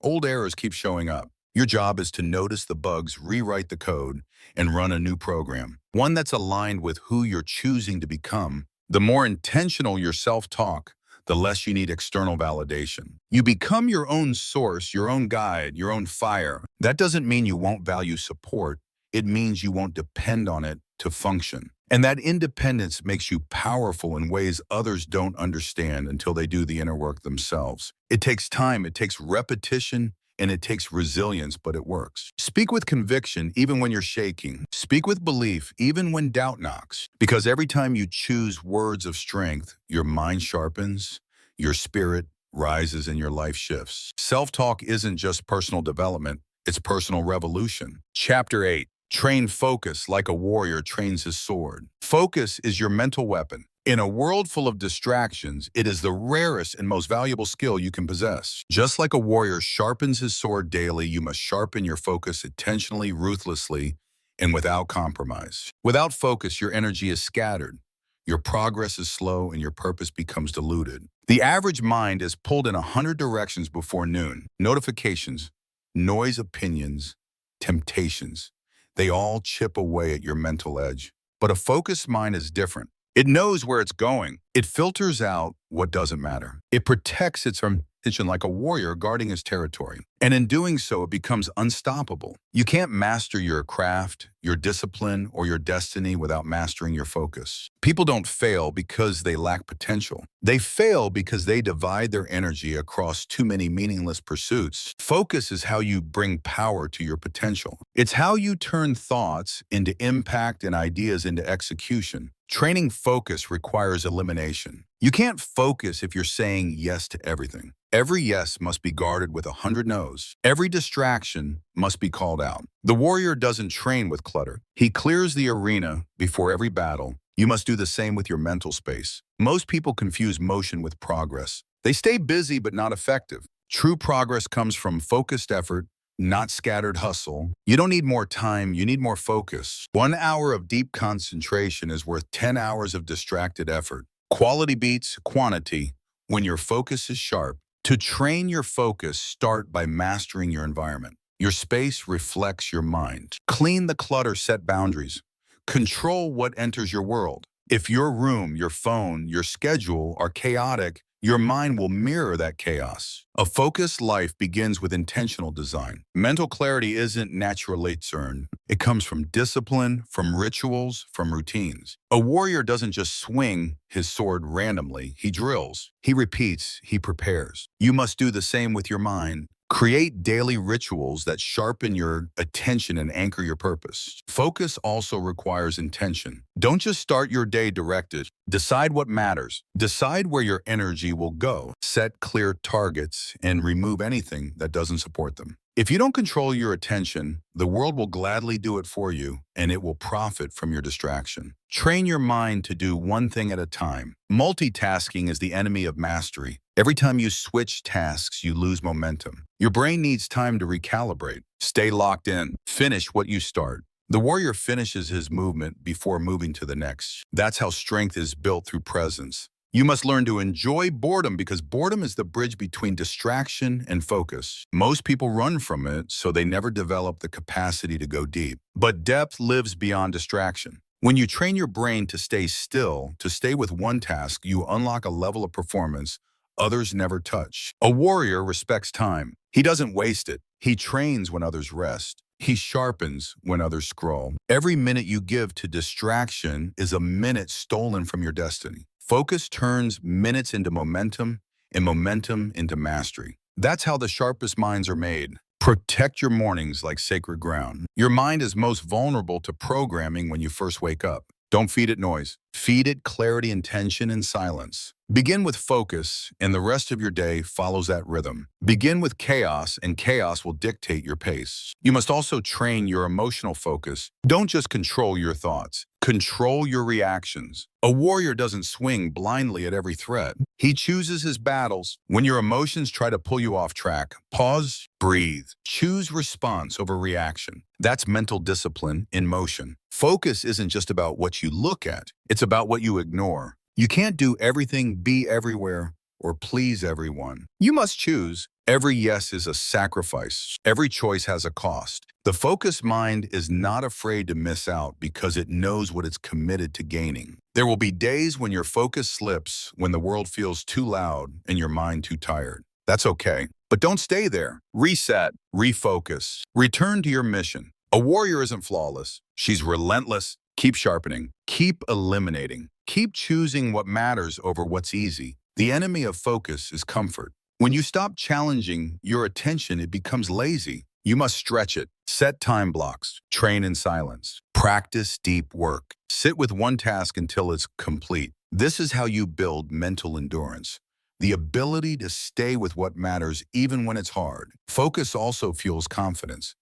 old errors keep showing up. Your job is to notice the bugs, rewrite the code, and run a new program, one that's aligned with who you're choosing to become. The more intentional your self-talk, the less you need external validation. You become your own source, your own guide, your own fire. That doesn't mean you won't value support. It means you won't depend on it to function. And that independence makes you powerful in ways others don't understand until they do the inner work themselves. It takes time, it takes repetition, and it takes resilience, but it works. Speak with conviction even when you're shaking. Speak with belief even when doubt knocks. Because every time you choose words of strength, your mind sharpens, your spirit rises, and your life shifts. Self-talk isn't just personal development, it's personal revolution. Chapter 8. Train focus like a warrior trains his sword. Focus is your mental weapon. In a world full of distractions, it is the rarest and most valuable skill you can possess. Just like a warrior sharpens his sword daily, you must sharpen your focus intentionally, ruthlessly, and without compromise. Without focus, your energy is scattered, your progress is slow, and your purpose becomes diluted. The average mind is pulled in 100 directions before noon. Notifications, noise, opinions, temptations. They all chip away at your mental edge. But a focused mind is different. It knows where it's going. It filters out what doesn't matter. It protects its attention like a warrior guarding his territory. And in doing so, it becomes unstoppable. You can't master your craft, your discipline, or your destiny without mastering your focus. People don't fail because they lack potential. They fail because they divide their energy across too many meaningless pursuits. Focus is how you bring power to your potential. It's how you turn thoughts into impact and ideas into execution. Training focus requires elimination. You can't focus if you're saying yes to everything. Every yes must be guarded with 100 no's. Every distraction must be called out. The warrior doesn't train with clutter. He clears the arena before every battle. You must do the same with your mental space. Most people confuse motion with progress. They stay busy but not effective. True progress comes from focused effort, not scattered hustle. You don't need more time, you need more focus. 1 hour of deep concentration is worth 10 hours of distracted effort. Quality beats quantity when your focus is sharp. To train your focus, start by mastering your environment. Your space reflects your mind. Clean the clutter, set boundaries. Control what enters your world. If your room, your phone, your schedule are chaotic, your mind will mirror that chaos. A focused life begins with intentional design. Mental clarity isn't naturally earned. It comes from discipline, from rituals, from routines. A warrior doesn't just swing his sword randomly. He drills, he repeats, he prepares. You must do the same with your mind. Create daily rituals that sharpen your attention and anchor your purpose. Focus also requires intention. Don't just start your day directed. Decide what matters. Decide where your energy will go. Set clear targets and remove anything that doesn't support them. If you don't control your attention, the world will gladly do it for you, and it will profit from your distraction. Train your mind to do one thing at a time. Multitasking is the enemy of mastery. Every time you switch tasks, you lose momentum. Your brain needs time to recalibrate. Stay locked in. Finish what you start. The warrior finishes his movement before moving to the next. That's how strength is built, through presence. You must learn to enjoy boredom, because boredom is the bridge between distraction and focus. Most people run from it, so they never develop the capacity to go deep. But depth lives beyond distraction. When you train your brain to stay still, to stay with one task, you unlock a level of performance others never touch. A warrior respects time. He doesn't waste it. He trains when others rest. He sharpens when others scroll. Every minute you give to distraction is a minute stolen from your destiny. Focus turns minutes into momentum, and momentum into mastery. That's how the sharpest minds are made. Protect your mornings like sacred ground. Your mind is most vulnerable to programming when you first wake up. Don't feed it noise. Feed it clarity, intention, and silence. Begin with focus, and the rest of your day follows that rhythm. Begin with chaos, and chaos will dictate your pace. You must also train your emotional focus. Don't just control your thoughts. Control your reactions. A warrior doesn't swing blindly at every threat. He chooses his battles. When your emotions try to pull you off track, pause, breathe. Choose response over reaction. That's mental discipline in motion. Focus isn't just about what you look at. It's about what you ignore. You can't do everything, be everywhere, or please everyone. You must choose. Every yes is a sacrifice. Every choice has a cost. The focused mind is not afraid to miss out because it knows what it's committed to gaining. There will be days when your focus slips, when the world feels too loud and your mind too tired. That's okay. But don't stay there. Reset, refocus, return to your mission. A warrior isn't flawless. She's relentless. Keep sharpening. Keep eliminating. Keep choosing what matters over what's easy. The enemy of focus is comfort. When you stop challenging your attention, it becomes lazy. You must stretch it. Set time blocks. Train in silence. Practice deep work. Sit with one task until it's complete. This is how you build mental endurance. The ability to stay with what matters even when it's hard. Focus also fuels confidence.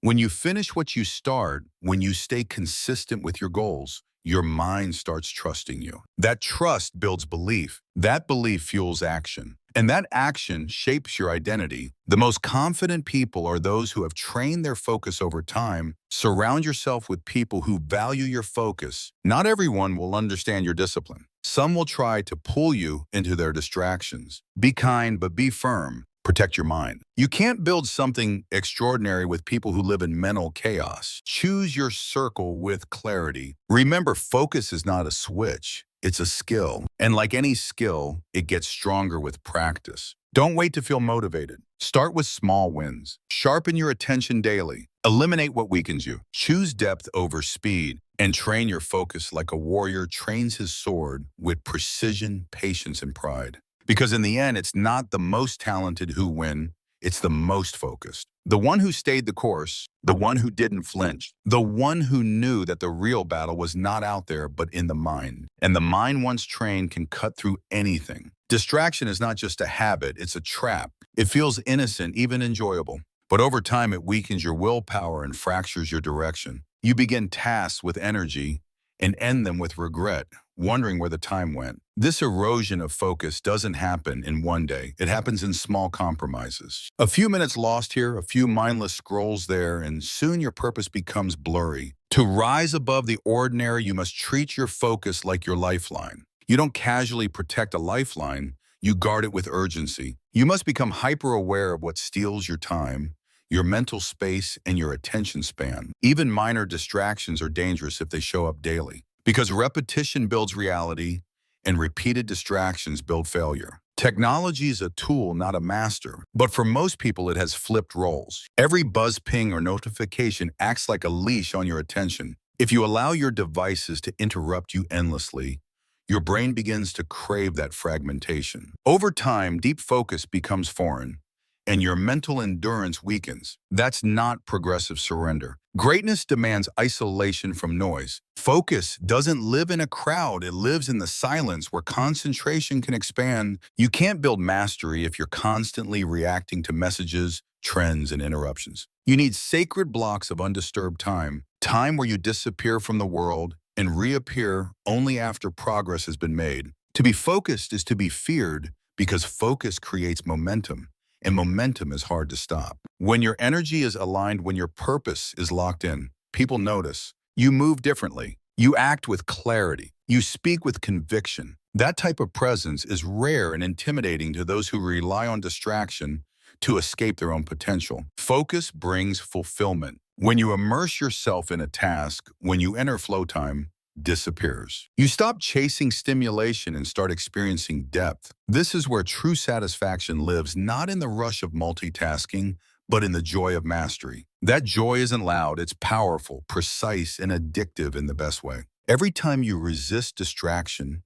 When you finish what you start, when you stay consistent with your goals, your mind starts trusting you. That trust builds belief. That belief fuels action. And that action shapes your identity. The most confident people are those who have trained their focus over time. Surround yourself with people who value your focus. Not everyone will understand your discipline. Some will try to pull you into their distractions. Be kind, but be firm. Protect your mind. You can't build something extraordinary with people who live in mental chaos. Choose your circle with clarity. Remember, focus is not a switch. It's a skill. And like any skill, it gets stronger with practice. Don't wait to feel motivated. Start with small wins. Sharpen your attention daily. Eliminate what weakens you. Choose depth over speed. And train your focus like a warrior trains his sword with precision, patience, and pride. Because in the end, it's not the most talented who win, it's the most focused. The one who stayed the course, the one who didn't flinch, the one who knew that the real battle was not out there but in the mind. And the mind once trained can cut through anything. Distraction is not just a habit, it's a trap. It feels innocent, even enjoyable. But over time, it weakens your willpower and fractures your direction. You begin tasks with energy and end them with regret, wondering where the time went. This erosion of focus doesn't happen in one day. It happens in small compromises. A few minutes lost here, a few mindless scrolls there, and soon your purpose becomes blurry. To rise above the ordinary, you must treat your focus like your lifeline. You don't casually protect a lifeline, you guard it with urgency. You must become hyper-aware of what steals your time, your mental space, and your attention span. Even minor distractions are dangerous if they show up daily. Because repetition builds reality, and repeated distractions build failure. Technology is a tool, not a master. But for most people, it has flipped roles. Every buzz, ping, or notification acts like a leash on your attention. If you allow your devices to interrupt you endlessly, your brain begins to crave that fragmentation. Over time, deep focus becomes foreign, and your mental endurance weakens. That's not progressive surrender. Greatness demands isolation from noise. Focus doesn't live in a crowd. It lives in the silence where concentration can expand. You can't build mastery if you're constantly reacting to messages, trends, and interruptions. You need sacred blocks of undisturbed time, time where you disappear from the world and reappear only after progress has been made. To be focused is to be feared because focus creates momentum. And momentum is hard to stop. When your energy is aligned, when your purpose is locked in, people notice. You move differently. You act with clarity. You speak with conviction. That type of presence is rare and intimidating to those who rely on distraction to escape their own potential. Focus brings fulfillment. When you immerse yourself in a task, when you enter flow time, disappears. You stop chasing stimulation and start experiencing depth. This is where true satisfaction lives, not in the rush of multitasking, but in the joy of mastery. That joy isn't loud, it's powerful, precise, and addictive in the best way. Every time you resist distraction,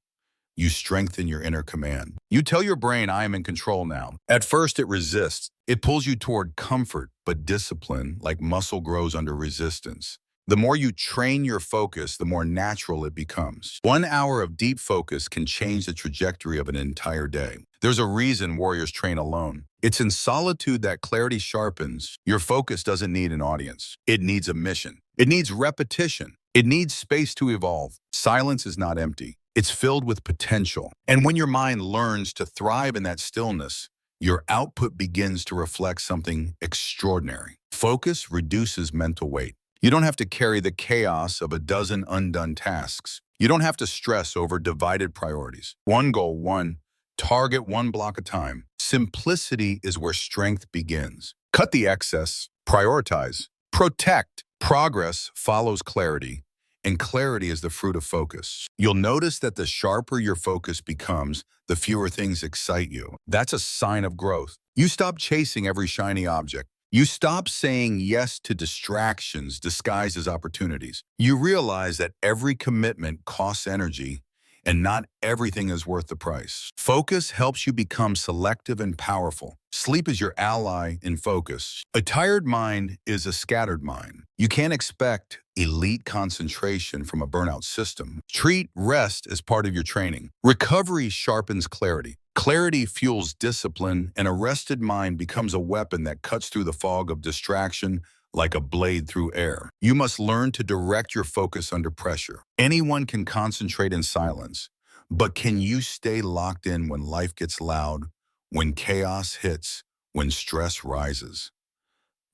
you strengthen your inner command. You tell your brain, I am in control now. At first, it resists. It pulls you toward comfort, but discipline, like muscle, grows under resistance. The more you train your focus, the more natural it becomes. 1 hour of deep focus can change the trajectory of an entire day. There's a reason warriors train alone. It's in solitude that clarity sharpens. Your focus doesn't need an audience. It needs a mission. It needs repetition. It needs space to evolve. Silence is not empty. It's filled with potential. And when your mind learns to thrive in that stillness, your output begins to reflect something extraordinary. Focus reduces mental weight. You don't have to carry the chaos of a dozen undone tasks. You don't have to stress over divided priorities. One goal, one target, one block at a time. Simplicity is where strength begins. Cut the excess, prioritize, protect. Progress follows clarity, and clarity is the fruit of focus. You'll notice that the sharper your focus becomes, the fewer things excite you. That's a sign of growth. You stop chasing every shiny object. You stop saying yes to distractions disguised as opportunities. You realize that every commitment costs energy, and not everything is worth the price. Focus helps you become selective and powerful. Sleep is your ally in focus. A tired mind is a scattered mind. You can't expect elite concentration from a burnout system. Treat rest as part of your training. Recovery sharpens clarity. Clarity fuels discipline, and a rested mind becomes a weapon that cuts through the fog of distraction like a blade through air. You must learn to direct your focus under pressure. Anyone can concentrate in silence, but can you stay locked in when life gets loud, when chaos hits, when stress rises?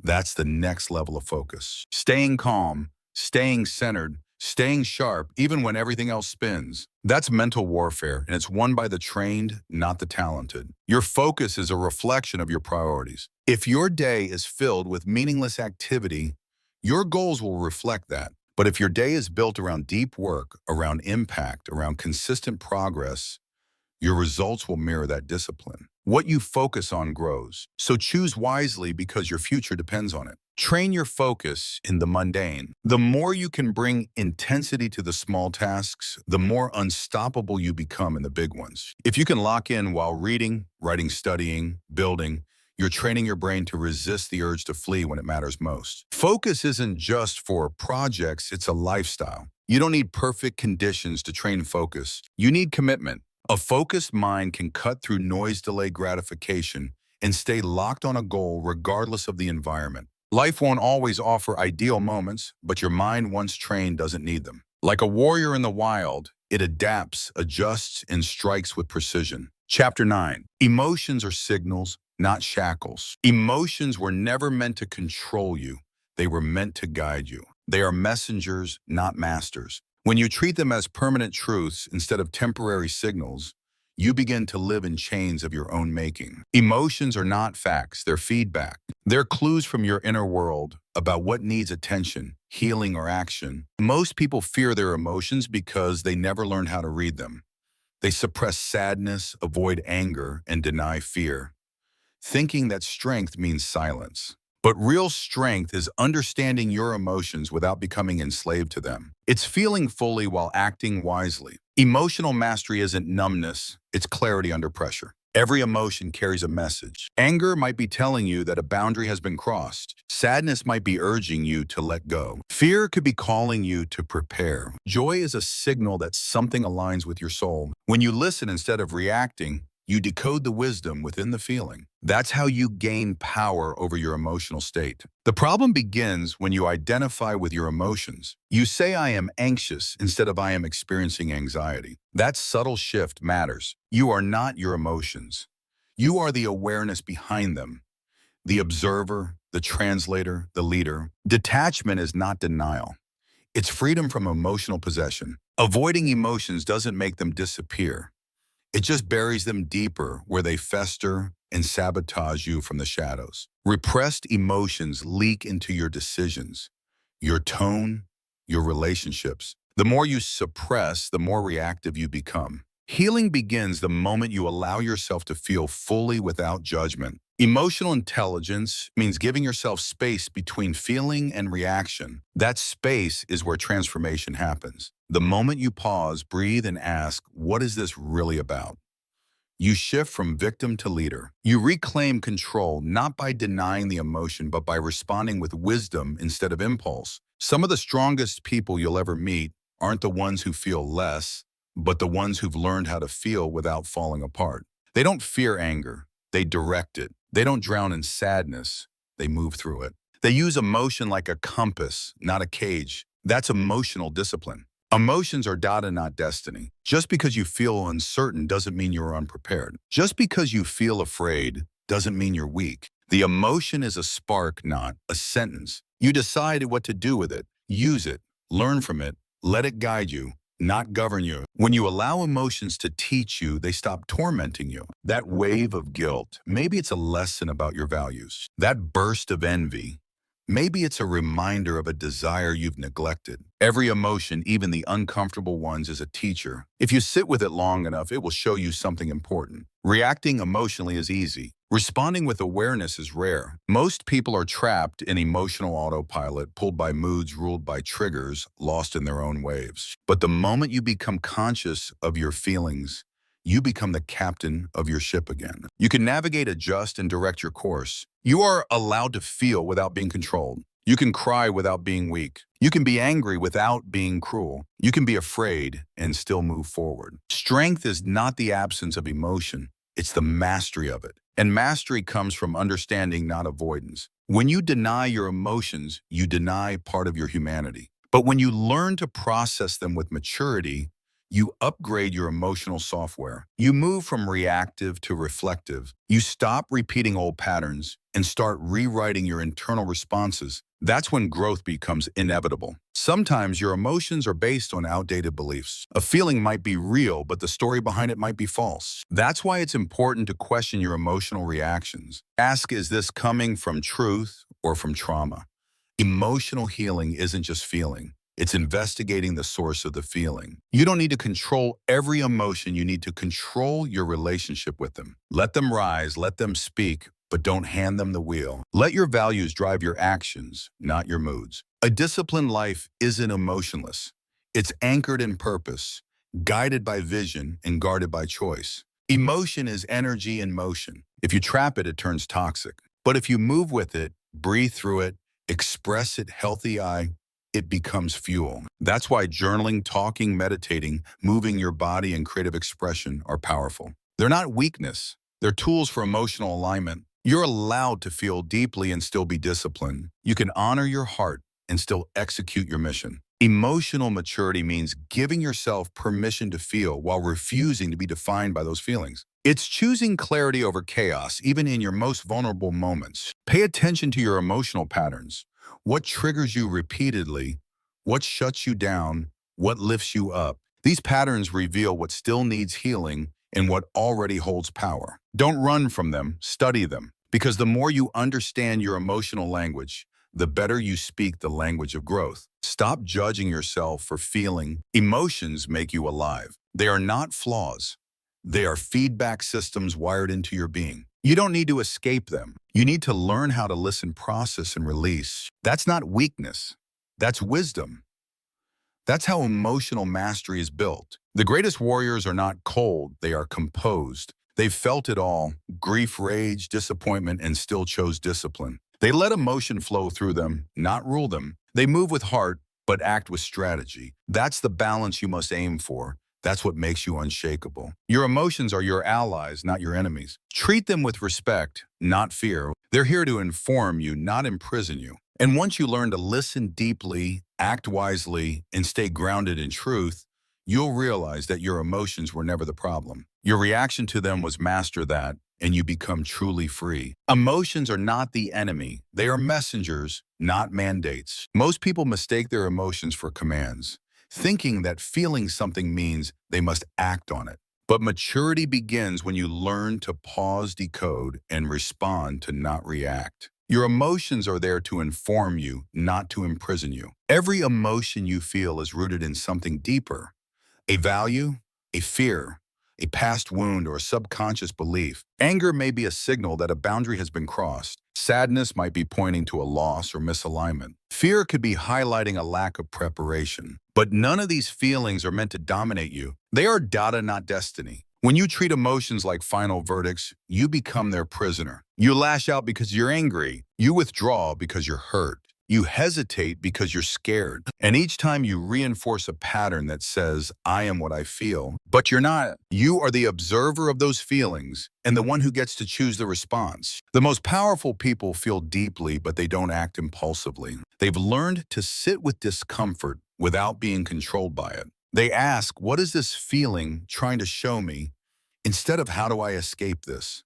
That's the next level of focus. Staying calm, staying centered, staying sharp, even when everything else spins. That's mental warfare, and it's won by the trained, not the talented. Your focus is a reflection of your priorities. If your day is filled with meaningless activity, your goals will reflect that. But if your day is built around deep work, around impact, around consistent progress, your results will mirror that discipline. What you focus on grows. So choose wisely because your future depends on it. Train your focus in the mundane. The more you can bring intensity to the small tasks, the more unstoppable you become in the big ones. If you can lock in while reading, writing, studying, building, you're training your brain to resist the urge to flee when it matters most. Focus isn't just for projects, it's a lifestyle. You don't need perfect conditions to train focus. You need commitment. A focused mind can cut through noise-delayed gratification and stay locked on a goal regardless of the environment. Life won't always offer ideal moments, but your mind once trained doesn't need them. Like a warrior in the wild, it adapts, adjusts, and strikes with precision. Chapter 9. Emotions are signals, not shackles. Emotions were never meant to control you. They were meant to guide you. They are messengers, not masters. When you treat them as permanent truths instead of temporary signals, you begin to live in chains of your own making. Emotions are not facts, they're feedback. They're clues from your inner world about what needs attention, healing, or action. Most people fear their emotions because they never learned how to read them. They suppress sadness, avoid anger, and deny fear, thinking that strength means silence. But real strength is understanding your emotions without becoming enslaved to them. It's feeling fully while acting wisely. Emotional mastery isn't numbness, it's clarity under pressure. Every emotion carries a message. Anger might be telling you that a boundary has been crossed. Sadness might be urging you to let go. Fear could be calling you to prepare. Joy is a signal that something aligns with your soul. When you listen instead of reacting, you decode the wisdom within the feeling. That's how you gain power over your emotional state. The problem begins when you identify with your emotions. You say, "I am anxious," instead of "I am experiencing anxiety." That subtle shift matters. You are not your emotions. You are the awareness behind them, the observer, the translator, the leader. Detachment is not denial. It's freedom from emotional possession. Avoiding emotions doesn't make them disappear. It just buries them deeper where they fester and sabotage you from the shadows. Repressed emotions leak into your decisions, your tone, your relationships. The more you suppress, the more reactive you become. Healing begins the moment you allow yourself to feel fully without judgment. Emotional intelligence means giving yourself space between feeling and reaction. That space is where transformation happens. The moment you pause, breathe, and ask, "What is this really about?" You shift from victim to leader. You reclaim control not by denying the emotion, but by responding with wisdom instead of impulse. Some of the strongest people you'll ever meet aren't the ones who feel less, but the ones who've learned how to feel without falling apart. They don't fear anger, they direct it. They don't drown in sadness, they move through it. They use emotion like a compass, not a cage. That's emotional discipline. Emotions are data, not destiny. Just because you feel uncertain doesn't mean you're unprepared. Just because you feel afraid doesn't mean you're weak. The emotion is a spark, not a sentence. You decide what to do with it, use it, learn from it, let it guide you, not govern you. When you allow emotions to teach you, they stop tormenting you. That wave of guilt, maybe it's a lesson about your values. That burst of envy, maybe it's a reminder of a desire you've neglected. Every emotion, even the uncomfortable ones, is a teacher. If you sit with it long enough, it will show you something important. Reacting emotionally is easy. Responding with awareness is rare. Most people are trapped in emotional autopilot, pulled by moods, ruled by triggers, lost in their own waves. But the moment you become conscious of your feelings, you become the captain of your ship again. You can navigate, adjust, and direct your course. You are allowed to feel without being controlled. You can cry without being weak. You can be angry without being cruel. You can be afraid and still move forward. Strength is not the absence of emotion. It's the mastery of it. And mastery comes from understanding, not avoidance. When you deny your emotions, you deny part of your humanity. But when you learn to process them with maturity, you upgrade your emotional software. You move from reactive to reflective. You stop repeating old patterns and start rewriting your internal responses. That's when growth becomes inevitable. Sometimes your emotions are based on outdated beliefs. A feeling might be real, but the story behind it might be false. That's why it's important to question your emotional reactions. Ask, is this coming from truth or from trauma? Emotional healing isn't just feeling. It's investigating the source of the feeling. You don't need to control every emotion. You need to control your relationship with them. Let them rise, let them speak, but don't hand them the wheel. Let your values drive your actions, not your moods. A disciplined life isn't emotionless. It's anchored in purpose, guided by vision, and guarded by choice. Emotion is energy in motion. If you trap it, it turns toxic. But if you move with it, breathe through it, express it it becomes fuel. That's why journaling, talking, meditating, moving your body, and creative expression are powerful. They're not weakness. They're tools for emotional alignment. You're allowed to feel deeply and still be disciplined. You can honor your heart and still execute your mission. Emotional maturity means giving yourself permission to feel while refusing to be defined by those feelings. It's choosing clarity over chaos, even in your most vulnerable moments. Pay attention to your emotional patterns. What triggers you repeatedly? What shuts you down? What lifts you up? These patterns reveal what still needs healing and what already holds power. Don't run from them, study them. Because the more you understand your emotional language, the better you speak the language of growth. Stop judging yourself for feeling. Emotions make you alive. They are not flaws. They are feedback systems wired into your being. You don't need to escape them. You need to learn how to listen, process, and release. That's not weakness. That's wisdom. That's how emotional mastery is built. The greatest warriors are not cold, they are composed. They've felt it all, grief, rage, disappointment, and still chose discipline. They let emotion flow through them, not rule them. They move with heart, but act with strategy. That's the balance you must aim for. That's what makes you unshakable. Your emotions are your allies, not your enemies. Treat them with respect, not fear. They're here to inform you, not imprison you. And once you learn to listen deeply, act wisely, and stay grounded in truth, you'll realize that your emotions were never the problem. Your reaction to them was master that, and you become truly free. Emotions are not the enemy. They are messengers, not mandates. Most people mistake their emotions for commands, thinking that feeling something means they must act on it. But maturity begins when you learn to pause, decode, and respond to not react. Your emotions are there to inform you, not to imprison you. Every emotion you feel is rooted in something deeper, a value, a fear, a past wound, or a subconscious belief. Anger may be a signal that a boundary has been crossed. Sadness might be pointing to a loss or misalignment. Fear could be highlighting a lack of preparation. But none of these feelings are meant to dominate you. They are data, not destiny. When you treat emotions like final verdicts, you become their prisoner. You lash out because you're angry. You withdraw because you're hurt. You hesitate because you're scared. And each time you reinforce a pattern that says, I am what I feel, but you're not. You are the observer of those feelings and the one who gets to choose the response. The most powerful people feel deeply, but they don't act impulsively. They've learned to sit with discomfort without being controlled by it. They ask, what is this feeling trying to show me? Instead of how do I escape this?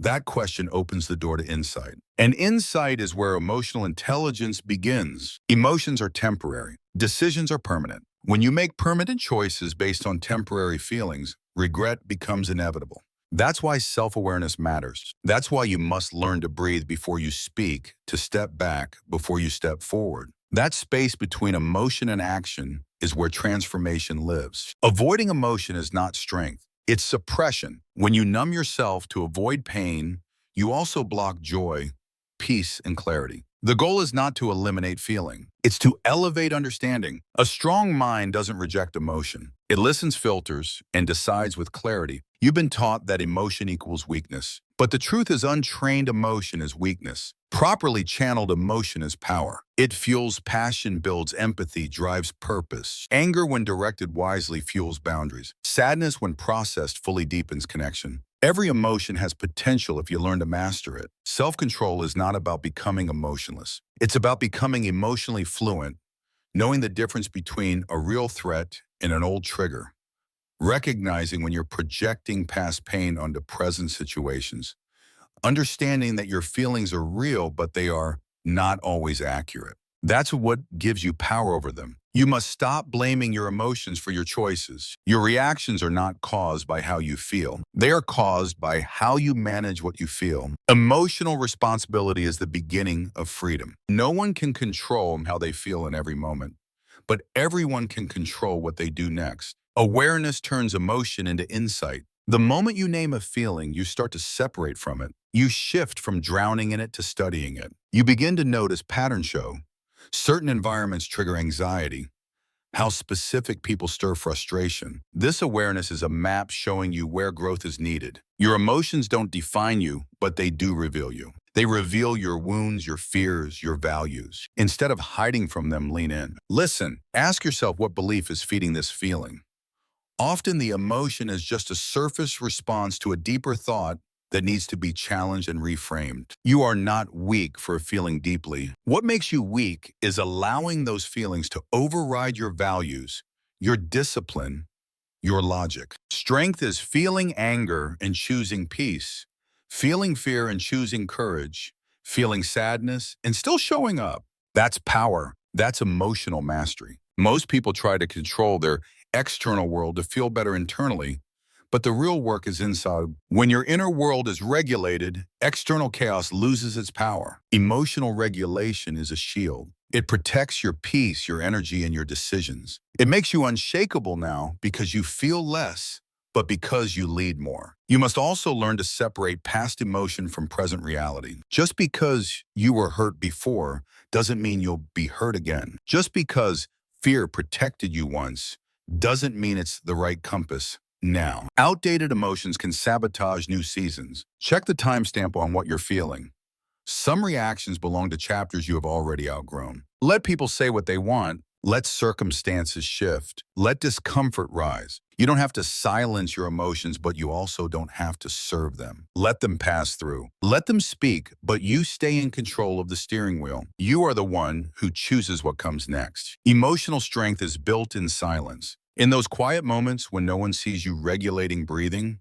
That question opens the door to insight. And insight is where emotional intelligence begins. Emotions are temporary. Decisions are permanent. When you make permanent choices based on temporary feelings, regret becomes inevitable. That's why self-awareness matters. That's why you must learn to breathe before you speak, to step back before you step forward. That space between emotion and action is where transformation lives. Avoiding emotion is not strength. It's suppression. When you numb yourself to avoid pain, you also block joy, peace, and clarity. The goal is not to eliminate feeling. It's to elevate understanding. A strong mind doesn't reject emotion. It listens, filters, and decides with clarity. You've been taught that emotion equals weakness. But the truth is untrained emotion is weakness. Properly channeled emotion is power. It fuels passion, builds empathy, drives purpose. Anger, when directed wisely, fuels boundaries. Sadness, when processed, fully deepens connection. Every emotion has potential if you learn to master it. Self-control is not about becoming emotionless. It's about becoming emotionally fluent, knowing the difference between a real threat and an old trigger. Recognizing when you're projecting past pain onto present situations. Understanding that your feelings are real, but they are not always accurate. That's what gives you power over them. You must stop blaming your emotions for your choices. Your reactions are not caused by how you feel. They are caused by how you manage what you feel. Emotional responsibility is the beginning of freedom. No one can control how they feel in every moment, but everyone can control what they do next. Awareness turns emotion into insight. The moment you name a feeling, you start to separate from it. You shift from drowning in it to studying it. You begin to notice patterns show. Certain environments trigger anxiety. How specific people stir frustration. This awareness is a map showing you where growth is needed. Your emotions don't define you, but they do reveal you. They reveal your wounds, your fears, your values. Instead of hiding from them, lean in. Listen, ask yourself what belief is feeding this feeling. Often the emotion is just a surface response to a deeper thought that needs to be challenged and reframed. You are not weak for feeling deeply. What makes you weak is allowing those feelings to override your values, your discipline, your logic. Strength is feeling anger and choosing peace, feeling fear and choosing courage, feeling sadness and still showing up. That's power. That's emotional mastery. Most people try to control their external world to feel better internally, but the real work is inside. When your inner world is regulated, external chaos loses its power. Emotional regulation is a shield. It protects your peace, your energy, and your decisions. It makes you unshakable now because you feel less, but because you lead more. You must also learn to separate past emotion from present reality. Just because you were hurt before doesn't mean you'll be hurt again. Just because fear protected you once doesn't mean it's the right compass now. Outdated emotions can sabotage new seasons. Check the timestamp on what you're feeling. Some reactions belong to chapters you have already outgrown. Let people say what they want. Let circumstances shift. Let discomfort rise. You don't have to silence your emotions, but you also don't have to serve them. Let them pass through. Let them speak, but you stay in control of the steering wheel. You are the one who chooses what comes next. Emotional strength is built in silence. In those quiet moments when no one sees you regulating breathing,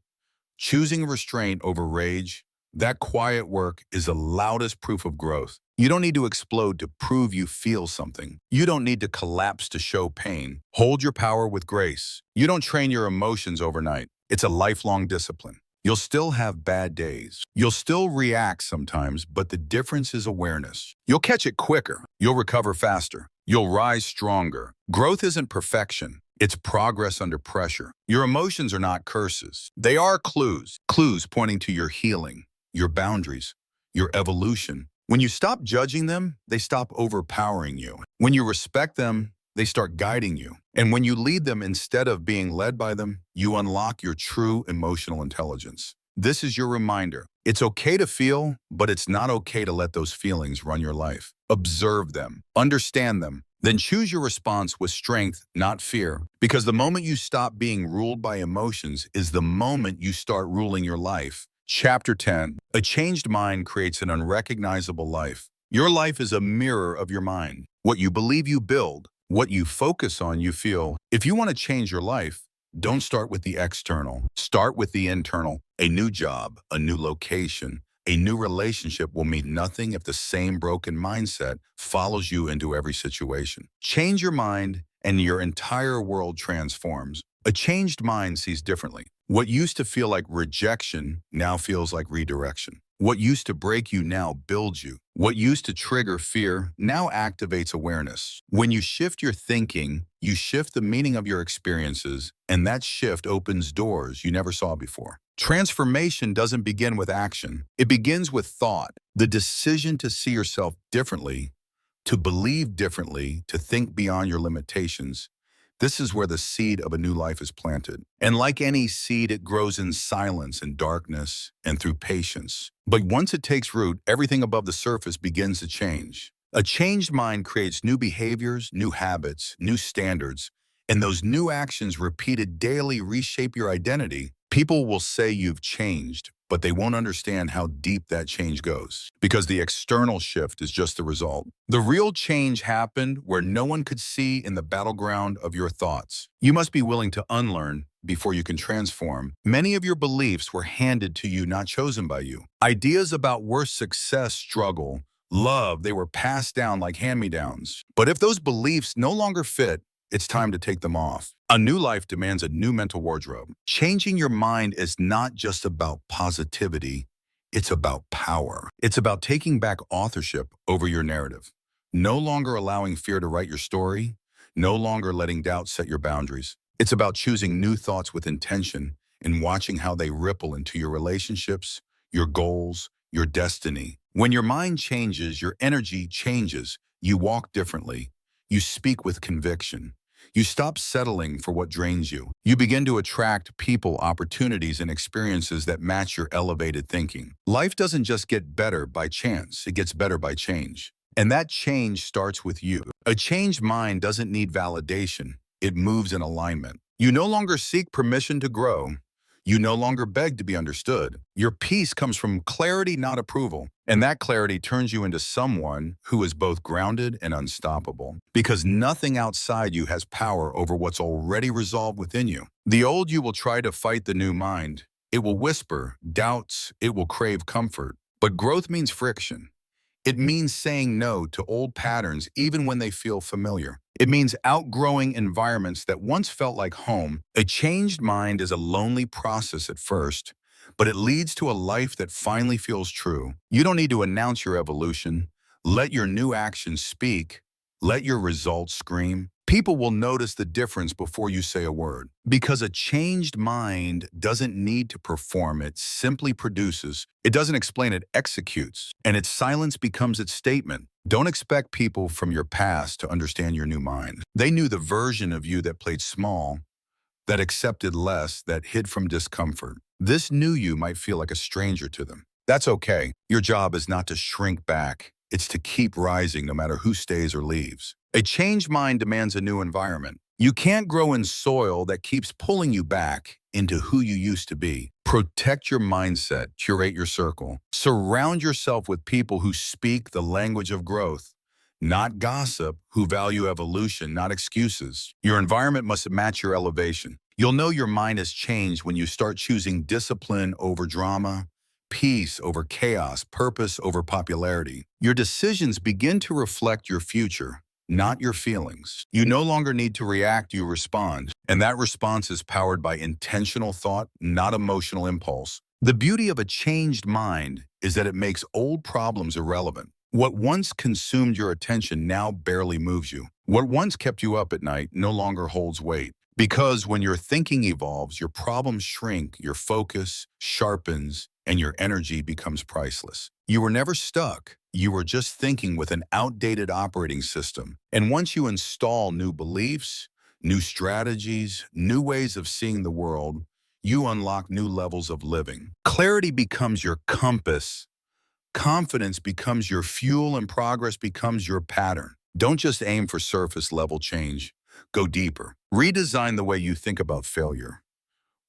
choosing restraint over rage, that quiet work is the loudest proof of growth. You don't need to explode to prove you feel something. You don't need to collapse to show pain. Hold your power with grace. You don't train your emotions overnight. It's a lifelong discipline. You'll still have bad days. You'll still react sometimes, but the difference is awareness. You'll catch it quicker. You'll recover faster. You'll rise stronger. Growth isn't perfection. It's progress under pressure. Your emotions are not curses. They are clues. Clues pointing to your healing, your boundaries, your evolution. When you stop judging them, they stop overpowering you. When you respect them, they start guiding you. And when you lead them instead of being led by them, you unlock your true emotional intelligence. This is your reminder. It's okay to feel, but it's not okay to let those feelings run your life. Observe them, understand them, then choose your response with strength, not fear. Because the moment you stop being ruled by emotions is the moment you start ruling your life. Chapter 10. A changed mind creates an unrecognizable life. Your life is a mirror of your mind. What you believe you build, what you focus on you feel. If you want to change your life, Don't start with the external. Start with the internal. A new job, a new location, a new relationship will mean nothing if the same broken mindset follows you into every situation. Change your mind and your entire world transforms. A changed mind sees differently. What used to feel like rejection now feels like redirection. What used to break you now builds you. What used to trigger fear now activates awareness. When you shift your thinking, you shift the meaning of your experiences, and that shift opens doors you never saw before. Transformation doesn't begin with action. It begins with thought, the decision to see yourself differently, to believe differently, to think beyond your limitations. This is where the seed of a new life is planted. And like any seed, it grows in silence and darkness and through patience. But once it takes root, everything above the surface begins to change. A changed mind creates new behaviors, new habits, new standards, and those new actions repeated daily reshape your identity. People will say you've changed, but they won't understand how deep that change goes because the external shift is just the result. The real change happened where no one could see in the battleground of your thoughts. You must be willing to unlearn before you can transform. Many of your beliefs were handed to you, not chosen by you. Ideas about worth, success, struggle, love, they were passed down like hand-me-downs. But if those beliefs no longer fit, it's time to take them off. A new life demands a new mental wardrobe. Changing your mind is not just about positivity, it's about power. It's about taking back authorship over your narrative. No longer allowing fear to write your story, no longer letting doubt set your boundaries. It's about choosing new thoughts with intention and watching how they ripple into your relationships, your goals, your destiny. When your mind changes, your energy changes. You walk differently. You speak with conviction. You stop settling for what drains you. You begin to attract people, opportunities, and experiences that match your elevated thinking. Life doesn't just get better by chance, it gets better by change. And that change starts with you. A changed mind doesn't need validation, it moves in alignment. You no longer seek permission to grow. You no longer beg to be understood. Your peace comes from clarity, not approval. And that clarity turns you into someone who is both grounded and unstoppable. Because nothing outside you has power over what's already resolved within you. The old you will try to fight the new mind. It will whisper, doubts, it will crave comfort. But growth means friction. It means saying no to old patterns even when they feel familiar. It means outgrowing environments that once felt like home. A changed mind is a lonely process at first, but it leads to a life that finally feels true. You don't need to announce your evolution. Let your new actions speak. Let your results scream. People will notice the difference before you say a word. Because a changed mind doesn't need to perform, it simply produces. It doesn't explain, it executes. And its silence becomes its statement. Don't expect people from your past to understand your new mind. They knew the version of you that played small, that accepted less, that hid from discomfort. This new you might feel like a stranger to them. That's okay. Your job is not to shrink back. It's to keep rising no matter who stays or leaves. A changed mind demands a new environment. You can't grow in soil that keeps pulling you back into who you used to be. Protect your mindset, curate your circle. Surround yourself with people who speak the language of growth, not gossip, who value evolution, not excuses. Your environment must match your elevation. You'll know your mind has changed when you start choosing discipline over drama, peace over chaos, purpose over popularity. Your decisions begin to reflect your future, not your feelings. You no longer need to react, you respond. And that response is powered by intentional thought, not emotional impulse. The beauty of a changed mind is that it makes old problems irrelevant. What once consumed your attention now barely moves you. What once kept you up at night no longer holds weight. Because when your thinking evolves, your problems shrink, your focus sharpens, and your energy becomes priceless. You were never stuck. You were just thinking with an outdated operating system. And once you install new beliefs, new strategies, new ways of seeing the world, you unlock new levels of living. Clarity becomes your compass. Confidence becomes your fuel, and progress becomes your pattern. Don't just aim for surface level change. Go deeper. Redesign the way you think about failure,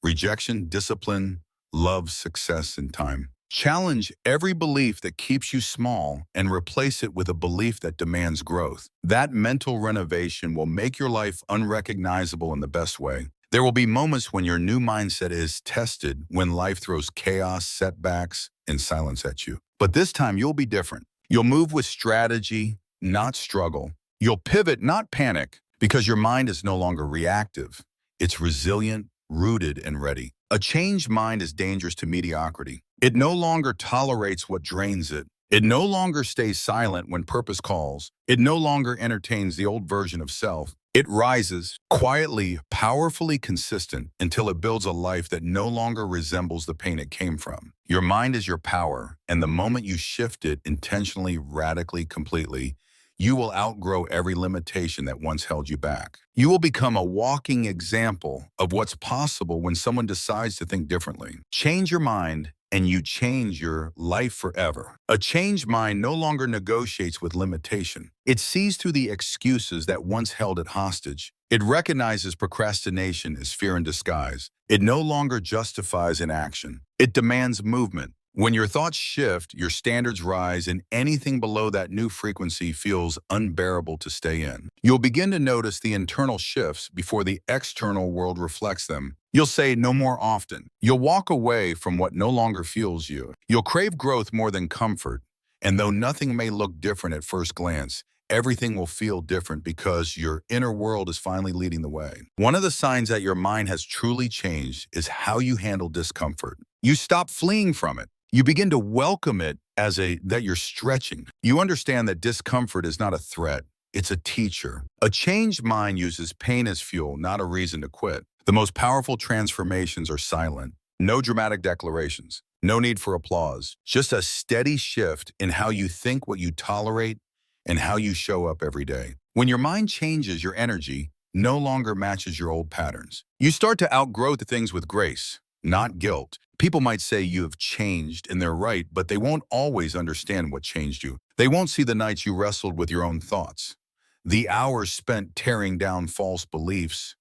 rejection, discipline, love, success, and time. Challenge every belief that keeps you small and replace it with a belief that demands growth. That mental renovation will make your life unrecognizable in the best way. There will be moments when your new mindset is tested, when life throws chaos, setbacks, and silence at you. But this time, you'll be different. You'll move with strategy, not struggle. You'll pivot, not panic, because your mind is no longer reactive. It's resilient, rooted, and ready. A changed mind is dangerous to mediocrity. It no longer tolerates what drains it. It no longer stays silent when purpose calls. It no longer entertains the old version of self. It rises, quietly, powerfully consistent, until it builds a life that no longer resembles the pain it came from. Your mind is your power, and the moment you shift it intentionally, radically, completely, you will outgrow every limitation that once held you back. You will become a walking example of what's possible when someone decides to think differently. Change your mind, and you change your life forever. A changed mind no longer negotiates with limitation. It sees through the excuses that once held it hostage. It recognizes procrastination as fear in disguise. It no longer justifies inaction. It demands movement. When your thoughts shift, your standards rise, and anything below that new frequency feels unbearable to stay in. You'll begin to notice the internal shifts before the external world reflects them. You'll say no more often. You'll walk away from what no longer fuels you. You'll crave growth more than comfort. And though nothing may look different at first glance, everything will feel different because your inner world is finally leading the way. One of the signs that your mind has truly changed is how you handle discomfort. You stop fleeing from it. You begin to welcome it as that you're stretching. You understand that discomfort is not a threat. It's a teacher. A changed mind uses pain as fuel, not a reason to quit. The most powerful transformations are silent. No dramatic declarations. No need for applause. Just a steady shift in how you think, what you tolerate, and how you show up every day. When your mind changes, your energy no longer matches your old patterns. You start to outgrow the things with grace, not guilt. People might say you have changed, and they're right, but they won't always understand what changed you. They won't see the nights you wrestled with your own thoughts, the hours spent tearing down false beliefs,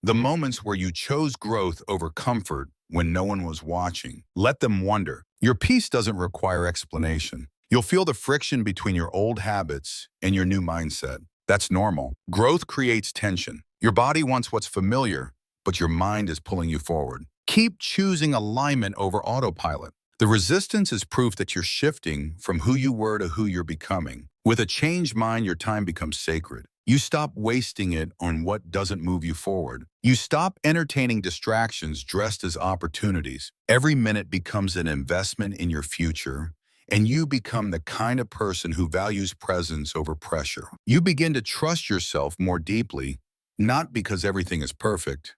the moments where you chose growth over comfort when no one was watching. Let them wonder. Your peace doesn't require explanation. You'll feel the friction between your old habits and your new mindset. That's normal. Growth creates tension. Your body wants what's familiar, but your mind is pulling you forward. Keep choosing alignment over autopilot. The resistance is proof that you're shifting from who you were to who you're becoming. With a changed mind, your time becomes sacred. You stop wasting it on what doesn't move you forward. You stop entertaining distractions dressed as opportunities. Every minute becomes an investment in your future, and you become the kind of person who values presence over pressure. You begin to trust yourself more deeply, not because everything is perfect,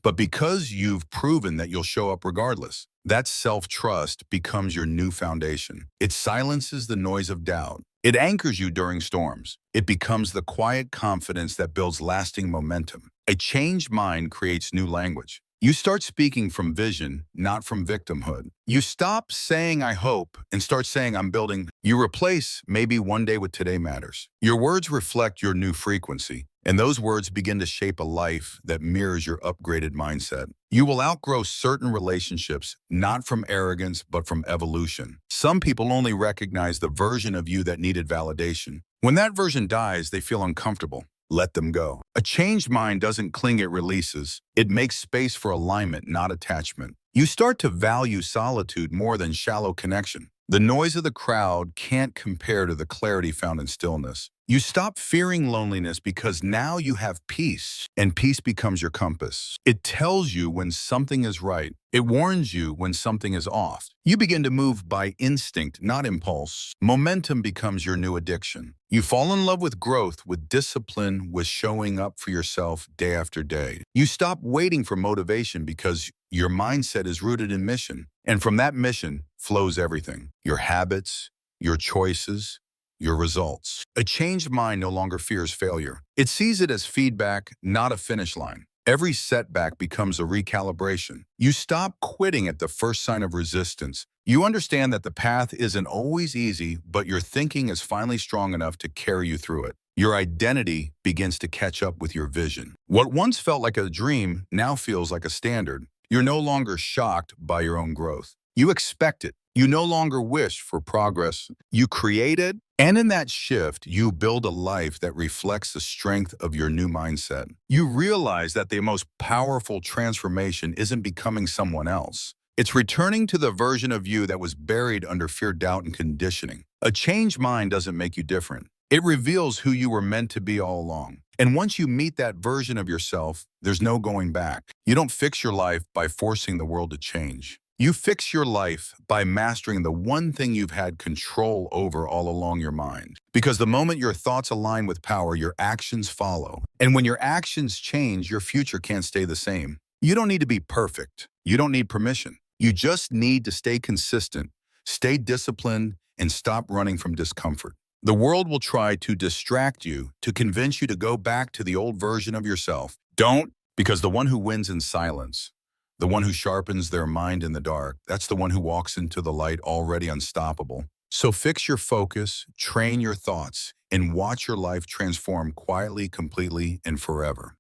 but because you've proven that you'll show up regardless. That self-trust becomes your new foundation. It silences the noise of doubt. It anchors you during storms. It becomes the quiet confidence that builds lasting momentum. A changed mind creates new language. You start speaking from vision, not from victimhood. You stop saying, I hope, and start saying, I'm building. You replace maybe one day with today matters. Your words reflect your new frequency, and those words begin to shape a life that mirrors your upgraded mindset. You will outgrow certain relationships, not from arrogance, but from evolution. Some people only recognize the version of you that needed validation. When that version dies, they feel uncomfortable. Let them go. A changed mind doesn't cling, it releases. It makes space for alignment, not attachment. You start to value solitude more than shallow connection. The noise of the crowd can't compare to the clarity found in stillness. You stop fearing loneliness because now you have peace, and peace becomes your compass. It tells you when something is right. It warns you when something is off. You begin to move by instinct, not impulse. Momentum becomes your new addiction. You fall in love with growth, with discipline, with showing up for yourself day after day. You stop waiting for motivation because your mindset is rooted in mission. And from that mission flows everything. Your habits, your choices, your results. A changed mind no longer fears failure. It sees it as feedback, not a finish line. Every setback becomes a recalibration. You stop quitting at the first sign of resistance. You understand that the path isn't always easy, but your thinking is finally strong enough to carry you through it. Your identity begins to catch up with your vision. What once felt like a dream now feels like a standard. You're no longer shocked by your own growth. You expect it. You no longer wish for progress. You create it, and in that shift, you build a life that reflects the strength of your new mindset. You realize that the most powerful transformation isn't becoming someone else. It's returning to the version of you that was buried under fear, doubt, and conditioning. A changed mind doesn't make you different. It reveals who you were meant to be all along. And once you meet that version of yourself, there's no going back. You don't fix your life by forcing the world to change. You fix your life by mastering the one thing you've had control over all along your mind. Because the moment your thoughts align with power, your actions follow. And when your actions change, your future can't stay the same. You don't need to be perfect. You don't need permission. You just need to stay consistent, stay disciplined, and stop running from discomfort. The world will try to distract you, to convince you to go back to the old version of yourself. Don't, because the one who wins in silence, the one who sharpens their mind in the dark, that's the one who walks into the light already unstoppable. So fix your focus, train your thoughts, and watch your life transform quietly, completely, and forever.